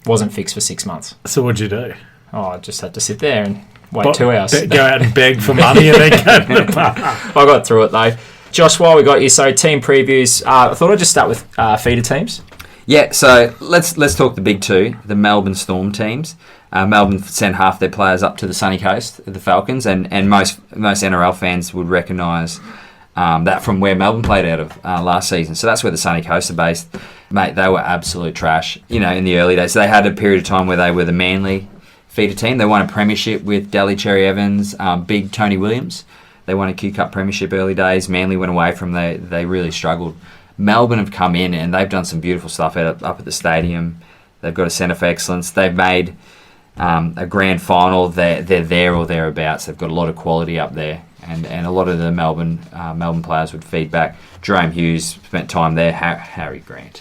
Wasn't fixed for 6 months. So what'd you do? Oh, I just had to sit there and wait 2 hours. Go out and beg for money and then go to the park. I got through it though. Josh, while we got you, so team previews. I thought I'd just start with feeder teams. Yeah, so let's talk the big two, the Melbourne Storm teams. Melbourne sent half their players up to the sunny coast, the Falcons, and most NRL fans would recognise that from where Melbourne played out of last season. So that's where the sunny coast are based. Mate, they were absolute trash. In the early days, they had a period of time where they were the Manly feeder team. They won a premiership with Daly Cherry Evans, big Tony Williams. They won a Q Cup premiership early days. Manly went away from them. They really struggled. Melbourne have come in and they've done some beautiful stuff up at the stadium. They've got a centre for excellence. They've made a grand final. They're there or thereabouts. They've got a lot of quality up there. And a lot of the Melbourne players would feed back. Jerome Hughes spent time there. Harry Grant.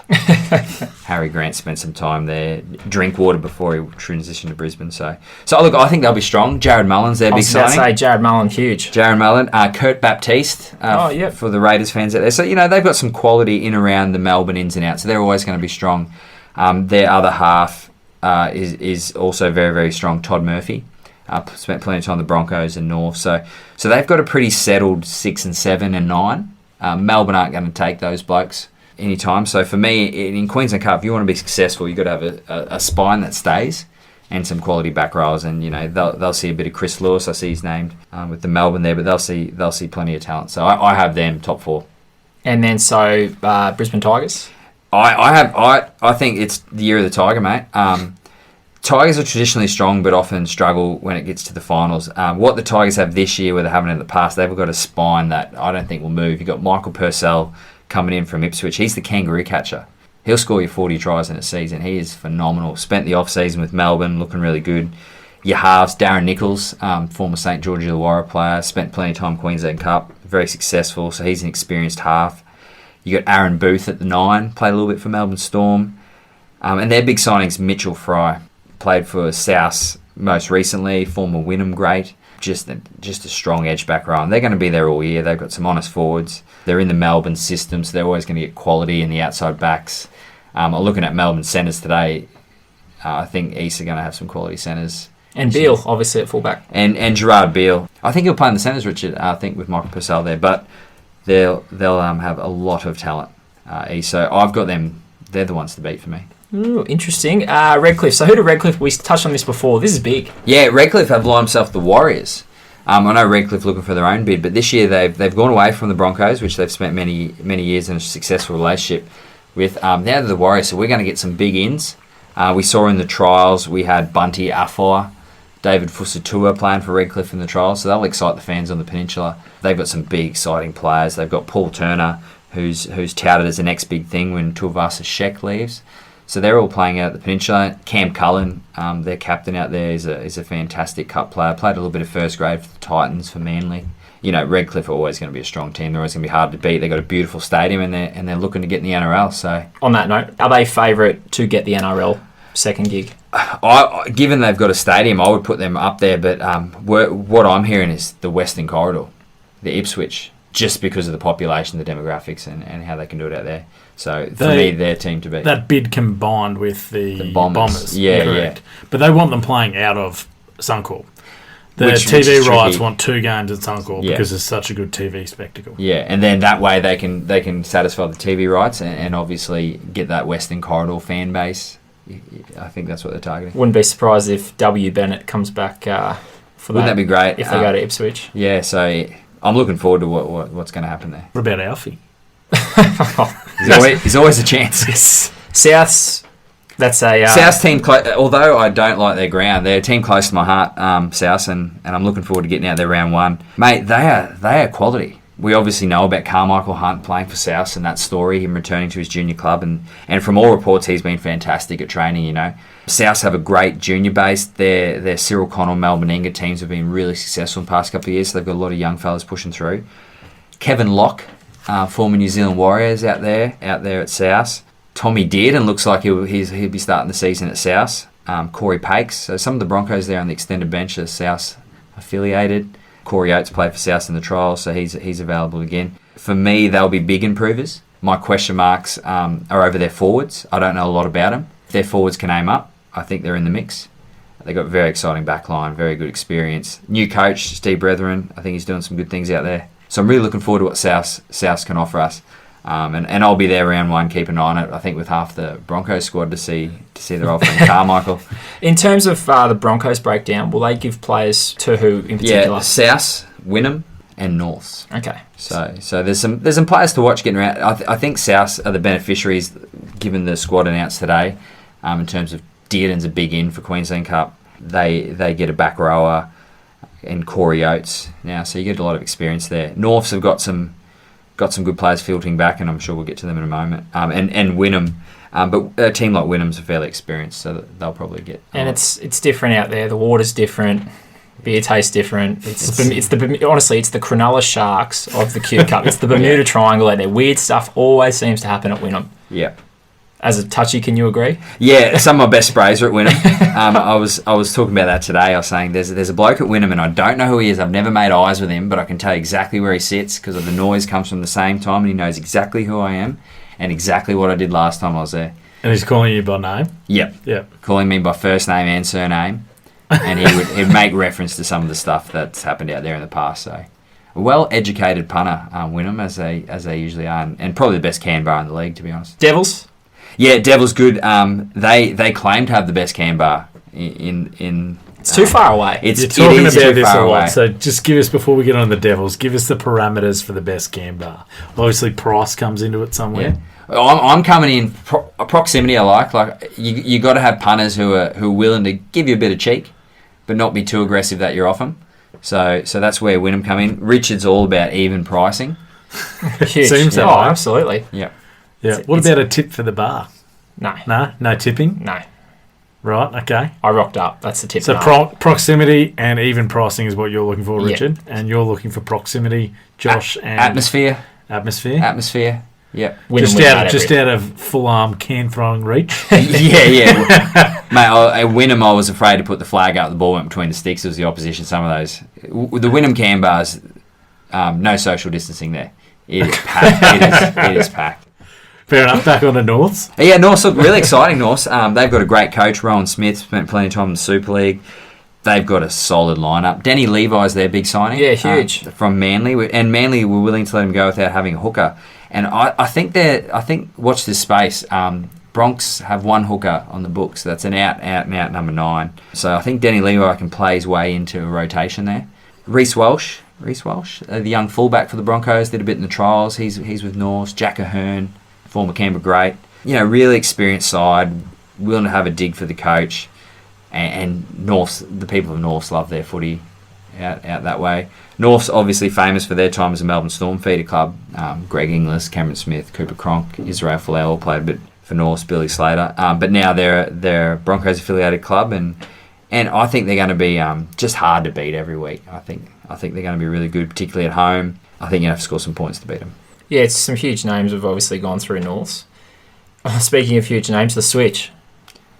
Harry Grant spent some time there. Drinkwater before he transitioned to Brisbane. So look, I think they'll be strong. Jared Mullen's their big signing. I was about to say Jared Mullen, huge. Jared Mullen. Kurt Baptiste for the Raiders fans out there. So, they've got some quality in around the Melbourne ins and outs. So they're always going to be strong. Their other half is also very, very strong. Todd Murphy. Spent plenty of time with the Broncos and North. So they've got a pretty settled 6 and 7 and 9. Melbourne aren't going to take those blokes anytime. So for me, in Queensland Cup, if you want to be successful, you've got to have a spine that stays and some quality back rows. And, they'll see a bit of Chris Lewis. I see his name with the Melbourne there, but they'll see plenty of talent. So I have them top 4. And then Brisbane Tigers? I think it's the year of the Tiger, mate. Tigers are traditionally strong but often struggle when it gets to the finals. What the Tigers have this year where they haven't in the past, they've got a spine that I don't think will move. You've got Michael Purcell coming in from Ipswich. He's the kangaroo catcher. He'll score you 40 tries in a season. He is phenomenal. Spent the off-season with Melbourne, looking really good. Your halves, Darren Nichols, former St George Illawarra player, spent plenty of time Queensland Cup, very successful, so he's an experienced half. You got Aaron Booth at the 9, played a little bit for Melbourne Storm. And their big signings, Mitchell Fry. Played for South most recently, former Wynnum great. Just a strong edge back row. And they're going to be there all year. They've got some honest forwards. They're in the Melbourne system, so they're always going to get quality in the outside backs. I'm looking at Melbourne centres today. I think East are going to have some quality centres. And Beale, obviously, at fullback. And Gerard Beale. I think he'll play in the centres, Richard, with Michael Purcell there. But they'll have a lot of talent, East. So I've got them. They're the ones to beat for me. Ooh, interesting. Redcliffe. So who do Redcliffe? We touched on this before. This is big. Yeah, Redcliffe have lined themselves the Warriors. I know Redcliffe looking for their own bid, but this year they've gone away from the Broncos, which they've spent many years in a successful relationship with. Now they're the Warriors, so we're going to get some big ins. We saw in the trials we had Bunty Afoa, David Fusatua playing for Redcliffe in the trials, so that'll excite the fans on the peninsula. They've got some big exciting players. They've got Paul Turner, who's touted as the next big thing when Tuivasa Sheck leaves. So they're all playing out at the peninsula. Cam Cullen, their captain out there, is a fantastic cup player. Played a little bit of first grade for the Titans for Manly. Redcliffe are always going to be a strong team. They're always going to be hard to beat. They've got a beautiful stadium and they're looking to get in the NRL. So on that note, are they favourite to get the NRL second gig? Given they've got a stadium, I would put them up there. But what I'm hearing is the Western Corridor, the Ipswich, just because of the population, the demographics, and how they can do it out there. So for me, their team to beat. That bid combined with the Bombers. Yeah, correct. yeah. But they want them playing out of Suncorp. The Which TV is rights tricky. want 2 games at Suncorp because it's such a good TV spectacle. Yeah, and then that way they can satisfy the TV rights and obviously get that Western Corridor fan base. I think that's what they're targeting. Wouldn't be surprised if W. Bennett comes back for that. Wouldn't that be great? If they go to Ipswich. Yeah, so I'm looking forward to what's going to happen there. What about Alfie? There's always a chance. South's, that's a... South's team, although I don't like their ground, they're a team close to my heart, South, and I'm looking forward to getting out there round 1. Mate, they are quality. We obviously know about Carmichael Hunt playing for South and that story, him returning to his junior club, and from all reports, he's been fantastic at training, South have a great junior base. Their Cyril Connell, Melbourne Inga teams have been really successful in the past couple of years, so they've got a lot of young fellas pushing through. Kevin Locke, former New Zealand Warriors out there at South. Tommy Dearden looks like he'll be starting the season at South. Corey Pakes. So some of the Broncos there on the extended bench are South affiliated. Corey Oates played for South in the trials, so he's available again. For me, they'll be big improvers. My question marks are over their forwards. I don't know a lot about them. If their forwards can aim up, I think they're in the mix. They've got a very exciting backline, very good experience. New coach, Steve Brethren, I think he's doing some good things out there. So I'm really looking forward to what South can offer us. And I'll be there round one, keep an eye on it, I think, with half the Broncos squad to see their old friend Carmichael. In terms of the Broncos breakdown, will they give players to who in particular? Yeah, South, Wynnum, and Norths. Okay. So there's some players to watch getting around. I think South are the beneficiaries, given the squad announced today, in terms of Dearden's a big in for Queensland Cup. They get a back rower and Corey Oates now, so you get a lot of experience there. Norths have got some good players filtering back, and I'm sure we'll get to them in a moment. And Wynnum, but a team like Wynnum's are fairly experienced, so they'll probably get. And it's different out there. The water's different. Beer tastes different. Honestly, it's the Cronulla Sharks of the Q Cup. It's the Bermuda Triangle out there. Weird stuff always seems to happen at Wynnum. Yeah. As a touchy, can you agree? Yeah, some of my best sprays are at Wynnum. I was talking about that today. I was saying there's a bloke at Wynnum, and I don't know who he is. I've never made eyes with him, but I can tell you exactly where he sits because the noise comes from the same time, and he knows exactly who I am and exactly what I did last time I was there. And he's calling you by name? Yep. Calling me by first name and surname, and he'd make reference to some of the stuff that's happened out there in the past. So, a well-educated punter, Wynnum, as they usually are, and probably the best can bar in the league, to be honest. Devils? Yeah, Devils good. They claim to have the best can bar in It's too far away. You're talking about this a lot, so just give us, before we get on the Devils, give us the parameters for the best can bar. Obviously, price comes into it somewhere. Yeah. I'm coming in proximity. I like you got to have punters who are willing to give you a bit of cheek, but not be too aggressive that you're off them. So that's where Wynnum come in. Richard's all about even pricing. Huge. Seems that way. Absolutely. Yeah. Yeah. What about a tip for the bar? No. No tipping? No. Right, okay. I rocked up. That's the tip. So proximity and even pricing is what you're looking for, Richard. Yeah. And you're looking for proximity, Josh, and... Atmosphere. Yeah. Just out of full-arm can-throwing reach? yeah. Mate, at Wynnum, I was afraid to put the flag up. The ball went between the sticks. It was the opposition. Some of those. The Wynnum can bars, no social distancing there. It is packed. It is packed. Fair enough. Back on the Norths. Yeah, Norths look really exciting, Norths. They've got a great coach, Rowan Smith, spent plenty of time in the Super League. They've got a solid lineup. Denny Levi's their big signing. Yeah, huge. From Manly. And Manly were willing to let him go without having a hooker. And I think watch this space. Bronx have one hooker on the books. That's an out number 9. So I think Denny Levi can play his way into a rotation there. Reece Walsh, the young fullback for the Broncos, did a bit in the trials. He's with Norths. Jack Ahern, former Canberra great. Really experienced side, willing to have a dig for the coach. And Norths, the people of Norths love their footy out that way. Norths obviously famous for their time as a Melbourne Storm feeder club. Greg Inglis, Cameron Smith, Cooper Cronk, Israel Folau all played a bit for Norths, Billy Slater. But now they're a Broncos affiliated club, and I think they're going to be just hard to beat every week. I think they're going to be really good, particularly at home. I think you have to score some points to beat them. Yeah, it's some huge names have obviously gone through Norths. Speaking of huge names, the Switch.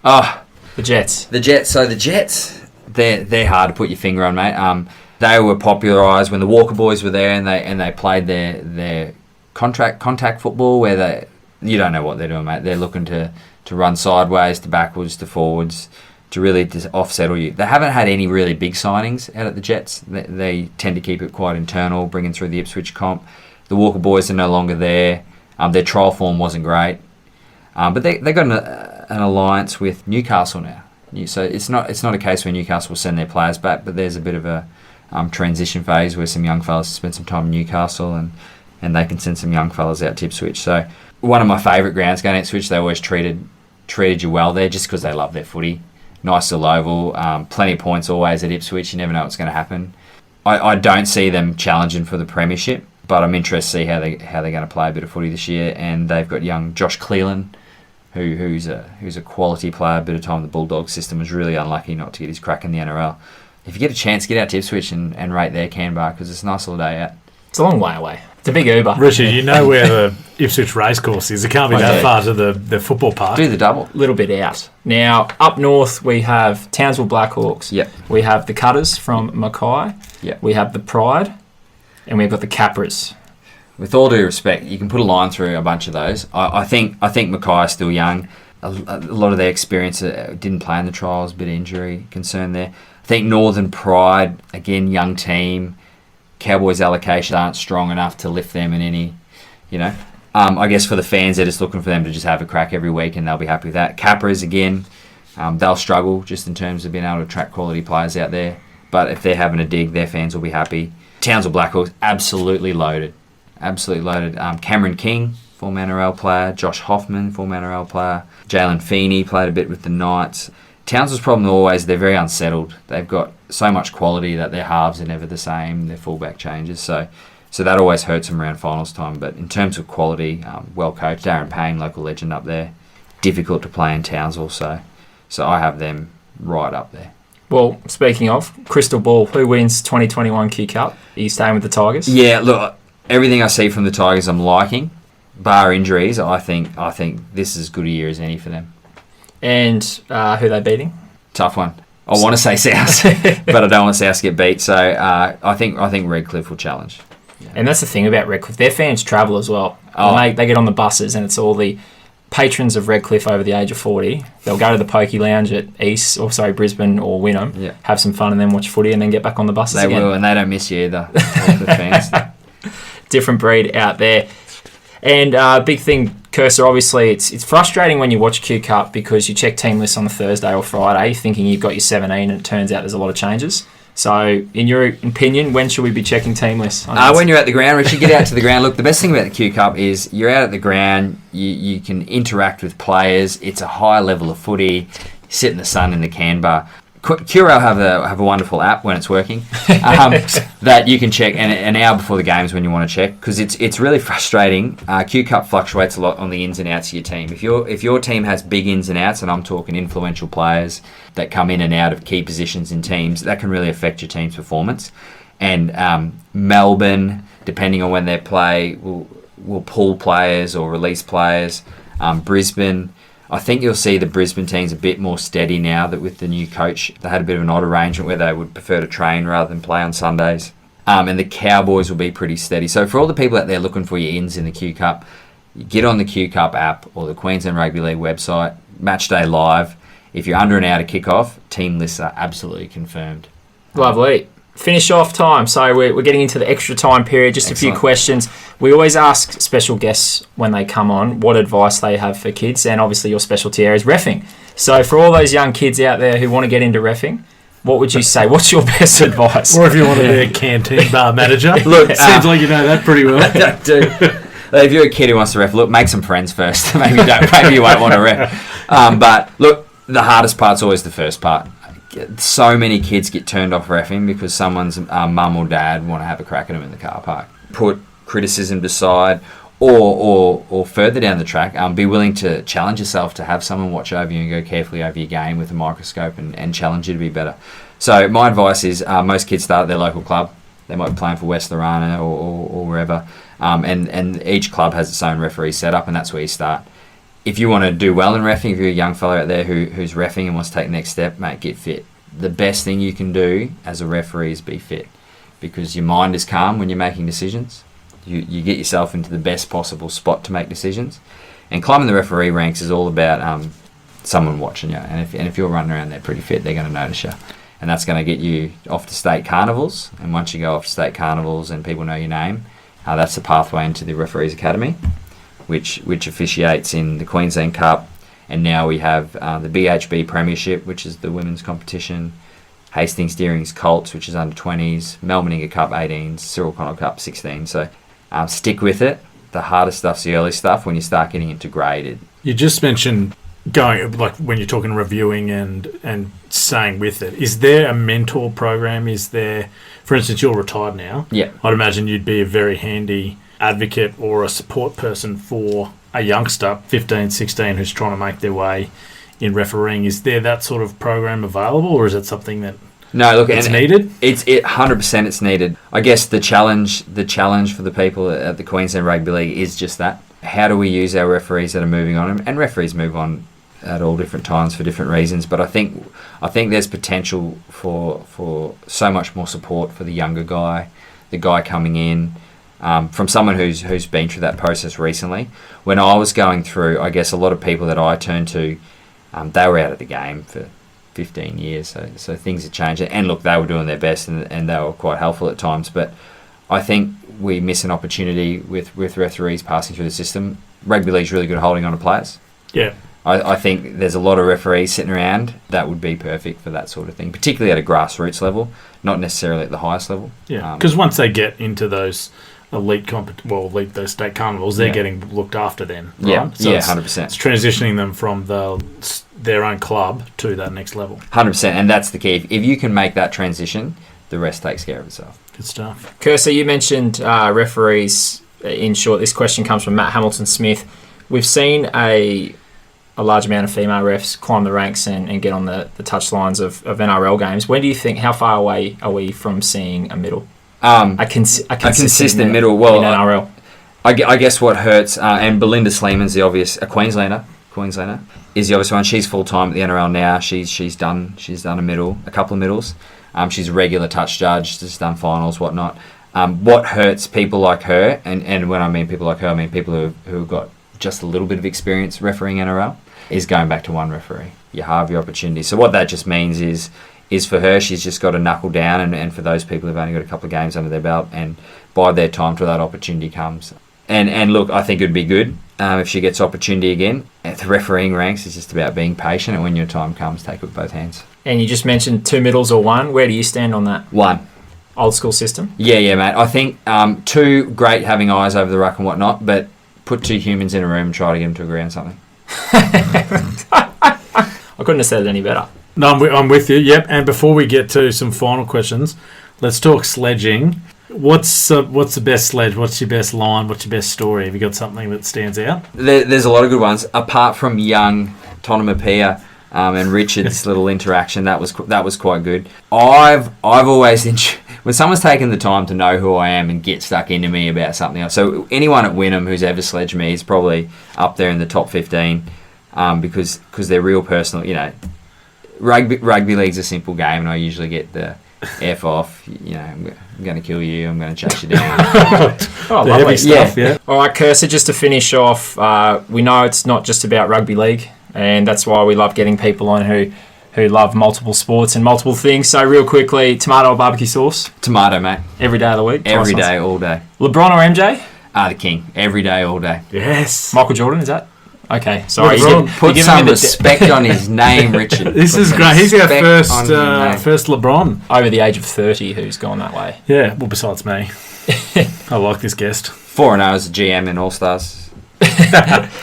The Jets. So the Jets, they're hard to put your finger on, mate. They were popularised when the Walker boys were there, and they played their contact football, where you don't know what they're doing, mate. They're looking to run sideways, to backwards, to forwards, to really offsettle you. They haven't had any really big signings out at the Jets. They tend to keep it quite internal, bringing through the Ipswich comp. The Walker boys are no longer there. Their trial form wasn't great. But they got an alliance with Newcastle now. So it's not a case where Newcastle will send their players back, but there's a bit of a transition phase where some young fellas spend some time in Newcastle, and they can send some young fellas out to Ipswich. So one of my favourite grounds going to Ipswich, they always treated you well there just because they love their footy. Nice little oval, plenty of points always at Ipswich. You never know what's going to happen. I don't see them challenging for the premiership, but I'm interested to see how they're going to play a bit of footy this year. And they've got young Josh Cleland who's a quality player, a bit of time in the Bulldogs system, was really unlucky not to get his crack in the NRL. If you get a chance, get out to Ipswich and rate their Canberra, because it's a nice little day out. It's a long way away. It's a big Uber. Richard, you know where the Ipswich racecourse is. It can't be that far to the football park. Do the double. A little bit out. Now, up north, we have Townsville Blackhawks. Yep. We have the Cutters from Mackay. Yep. We have the Pride. And we've got the Capras. With all due respect, you can put a line through a bunch of those. I think Mackay is still young. A lot of their experience didn't play in the trials, a bit of injury concern there. I think Northern Pride, again, young team. Cowboys allocation aren't strong enough to lift them in any, I guess for the fans, they're just looking for them to just have a crack every week and they'll be happy with that. Capras, again, they'll struggle just in terms of being able to attract quality players out there. But if they're having a dig, their fans will be happy. Townsville Blackhawks, absolutely loaded. Absolutely loaded. Cameron King, former NRL player. Josh Hoffman, former NRL player. Jalen Feeney played a bit with the Knights. Townsville's problem always, they're very unsettled. They've got so much quality that their halves are never the same. Their fullback changes. So that always hurts them around finals time. But in terms of quality, well coached. Darren Payne, local legend up there. Difficult to play in Townsville. So I have them right up there. Well, speaking of, crystal ball, who wins 2021 Q Cup? Are you staying with the Tigers? Yeah, look, everything I see from the Tigers I'm liking. Bar injuries, I think this is as good a year as any for them. And who are they beating? Tough one. I want to say South, but I don't want South to get beat. So I think Redcliffe will challenge. Yeah. And that's the thing about Redcliffe. Their fans travel as well. Oh. They get on the buses and it's all the patrons of Redcliffe over the age of 40. They'll go to the Pokey Lounge at Brisbane or Wynnum, have some fun and then watch footy and then get back on the buses again. They will, and they don't miss you either. The fans. Different breed out there. And big thing, Cursor, obviously, it's frustrating when you watch Q Cup because you check team lists on the Thursday or Friday thinking you've got your 17 and it turns out there's a lot of changes. So, in your opinion, when should we be checking team lists? When you're at the ground, Richard, get out to the ground. Look, the best thing about the Q Cup is you're out at the ground, you can interact with players, it's a high level of footy, you sit in the sun in the Canberra. QRL have a wonderful app when it's working that you can check an hour before the games when you want to check, because it's really frustrating. Q Cup fluctuates a lot on the ins and outs of your team. If your team has big ins and outs, and I'm talking influential players that come in and out of key positions in teams, that can really affect your team's performance. And Melbourne, depending on when they play, will pull players or release players. Brisbane, I think you'll see the Brisbane team's a bit more steady now that with the new coach, they had a bit of an odd arrangement where they would prefer to train rather than play on Sundays. And the Cowboys will be pretty steady. So for all the people out there looking for your ins in the Q Cup, get on the Q Cup app or the Queensland Rugby League website, Matchday Live. If you're under an hour to kick off, team lists are absolutely confirmed. Lovely. Finish off time. So we're getting into the extra time period. Just Excellent. A few questions. We always ask special guests when they come on what advice they have for kids, and obviously your specialty area is reffing. So for all those young kids out there who want to get into reffing, what would you say? What's your best advice? Or if you want to be a canteen bar manager. Look, seems like you know that pretty well. If you're a kid who wants to ref, look, make some friends first. Maybe you won't want to ref. But look, the hardest part's always the first part. So many kids get turned off reffing because someone's mum or dad want to have a crack at them in the car park. Put criticism aside, or further down the track, be willing to challenge yourself to have someone watch over you and go carefully over your game with a microscope and challenge you to be better. So my advice is most kids start at their local club. They might be playing for West Lorana or wherever, and each club has its own referee setup, and that's where you start. If you want to do well in reffing, if you're a young fellow out there who's reffing and wants to take the next step, mate, get fit. The best thing you can do as a referee is be fit, because your mind is calm when you're making decisions. You get yourself into the best possible spot to make decisions. And climbing the referee ranks is all about someone watching you. And if you're running around there pretty fit, they're going to notice you. And that's going to get you off to state carnivals. And once you go off to state carnivals and people know your name, that's the pathway into the Referees Academy, which officiates in the Queensland Cup, and now we have the BHB Premiership, which is the women's competition, Hastings Deering's Colts, which is under 20s, Melbourne Inga Cup 18s, Cyril Connell Cup 16. So stick with it. The hardest stuff's the early stuff. When you start getting into grade, You just mentioned going, like when you're talking reviewing and staying with it. Is there a mentor program? Is there, for instance, you're retired now. Yeah. I'd imagine you'd be a very handy advocate or a support person for a youngster, 15, 16, who's trying to make their way in refereeing, is there that sort of program available, or is it something that No, look, it's needed? It's 100% it's needed. I guess the challenge for the people at the Queensland Rugby League is just that. How do we use our referees that are moving on? And referees move on at all different times for different reasons. But I think there's potential for so much more support for the younger guy, the guy coming in, from someone who's been through that process recently. When I was going through, I guess a lot of people that I turned to, they were out of the game for 15 years, so things have changed. And look, they were doing their best, and they were quite helpful at times. But I think we miss an opportunity with referees passing through the system. Rugby League's really good at holding on to players. Yeah. I think there's a lot of referees sitting around that would be perfect for that sort of thing, particularly at a grassroots level, not necessarily at the highest level. Yeah, because once they get into those those state carnivals, they're getting looked after then, right? Yeah, So 100%. It's transitioning them from their own club to that next level. 100%, and that's the key. If you can make that transition, the rest takes care of itself. Good stuff. Curso, you mentioned referees. In short, this question comes from Matt Hamilton-Smith. We've seen a large amount of female refs climb the ranks and get on the touchlines of NRL games. When do you think, how far away are we from seeing a middle? A consistent middle. Well, in NRL. I guess what hurts, and Belinda Sleeman's the obvious, a Queenslander is the obvious one. She's full time at the NRL now. She's done a couple of middles. She's a regular touch judge. She's done finals, whatnot. What hurts people like her, and when I mean people like her, I mean people who've got just a little bit of experience refereeing NRL, is going back to one referee. You halve your opportunity. So what that just means is for her, she's just got to knuckle down, and for those people who've only got a couple of games under their belt, and bide their time till that opportunity comes. And look, I think it'd be good if she gets opportunity again. At the refereeing ranks, it's just about being patient, and when your time comes, take it with both hands. And you just mentioned 2 middles or 1. Where do you stand on that? 1. Old school system? Yeah, mate. I think 2, great having eyes over the ruck and whatnot, but put 2 humans in a room and try to get them to agree on something. I couldn't have said it any better. No, I'm with you, yep. And before we get to some final questions, let's talk sledging. What's the best sledge? What's your best line? What's your best story? Have you got something that stands out? There's a lot of good ones. Apart from young Tonomapia and Richard's little interaction, that was quite good. I've always when someone's taken the time to know who I am and get stuck into me about something else. So anyone at Wynnum who's ever sledged me is probably up there in the top 15 because they're real personal. You know, rugby league's a simple game, and I usually get the F off. You know, I'm going to kill you. I'm going to chase you down. Oh, the lovely heavy stuff, yeah. All right, Cursor, just to finish off, we know it's not just about rugby league, and that's why we love getting people on who love multiple sports and multiple things. So real quickly, tomato or barbecue sauce? Tomato, mate. Every day of the week? Every day, all day. LeBron or MJ? The king. Every day, all day. Yes. Michael Jordan, is that? Okay, sorry. Put some respect on his name, Richard. This is great. He's our first LeBron. Over the age of 30 who's gone that way. Yeah, well, besides me. I like this guest. 4-0 as a GM in All-Stars.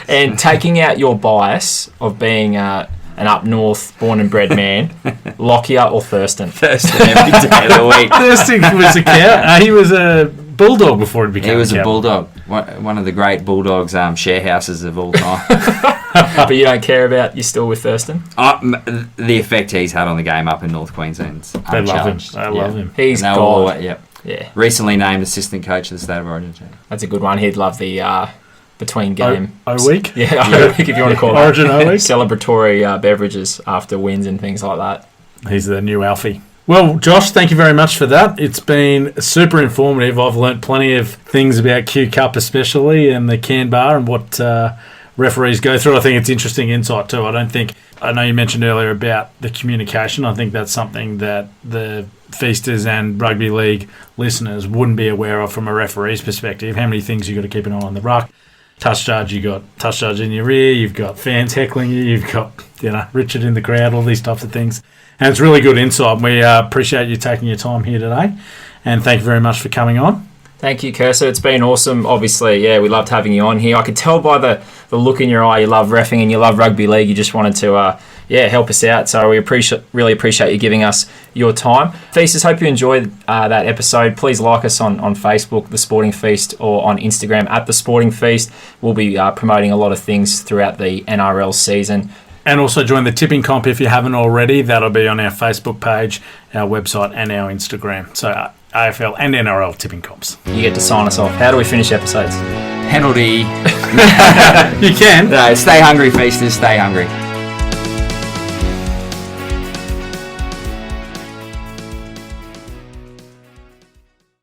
And taking out your bias of being an up north, born and bred man, Lockyer or Thurston? Thurston every day of the week. Thurston was a cow. He was a bulldog before he became a cow. He was a bulldog. One of the great Bulldogs share houses of all time. But you don't care about, you're still with Thurston? The effect he's had on the game up in North Queensland's They love him. They love him. He's God. Yep. Yeah. Recently named assistant coach of the State of Origin team. That's a good one. He'd love the between game. O-week? Yeah, O-week if you want to call it. Origin O-week? Celebratory beverages after wins and things like that. He's the new Alfie. Well, Josh, thank you very much for that. It's been super informative. I've learnt plenty of things about Q Cup especially and the can bar and what referees go through. I think it's interesting insight too. I know you mentioned earlier about the communication. I think that's something that the Feasters and Rugby League listeners wouldn't be aware of from a referee's perspective. How many things you've got to keep an eye on the ruck. Touch judge, you've got touch judge in your rear, you've got fans heckling you, you've got Richard in the crowd, all these types of things. And it's really good insight. We appreciate you taking your time here today. And thank you very much for coming on. Thank you, Curso. It's been awesome. Obviously, yeah, we loved having you on here. I could tell by the look in your eye you love reffing and you love rugby league. You just wanted to help us out. So we really appreciate you giving us your time. Feasters, hope you enjoyed that episode. Please like us on Facebook, The Sporting Feast, or on Instagram at The Sporting Feast. We'll be promoting a lot of things throughout the NRL season. And also join the tipping comp if you haven't already. That'll be on our Facebook page, our website, and our Instagram. So AFL and NRL tipping comps. You get to sign us off. How do we finish episodes? Penalty. You can. No, stay hungry, Feasters. Stay hungry.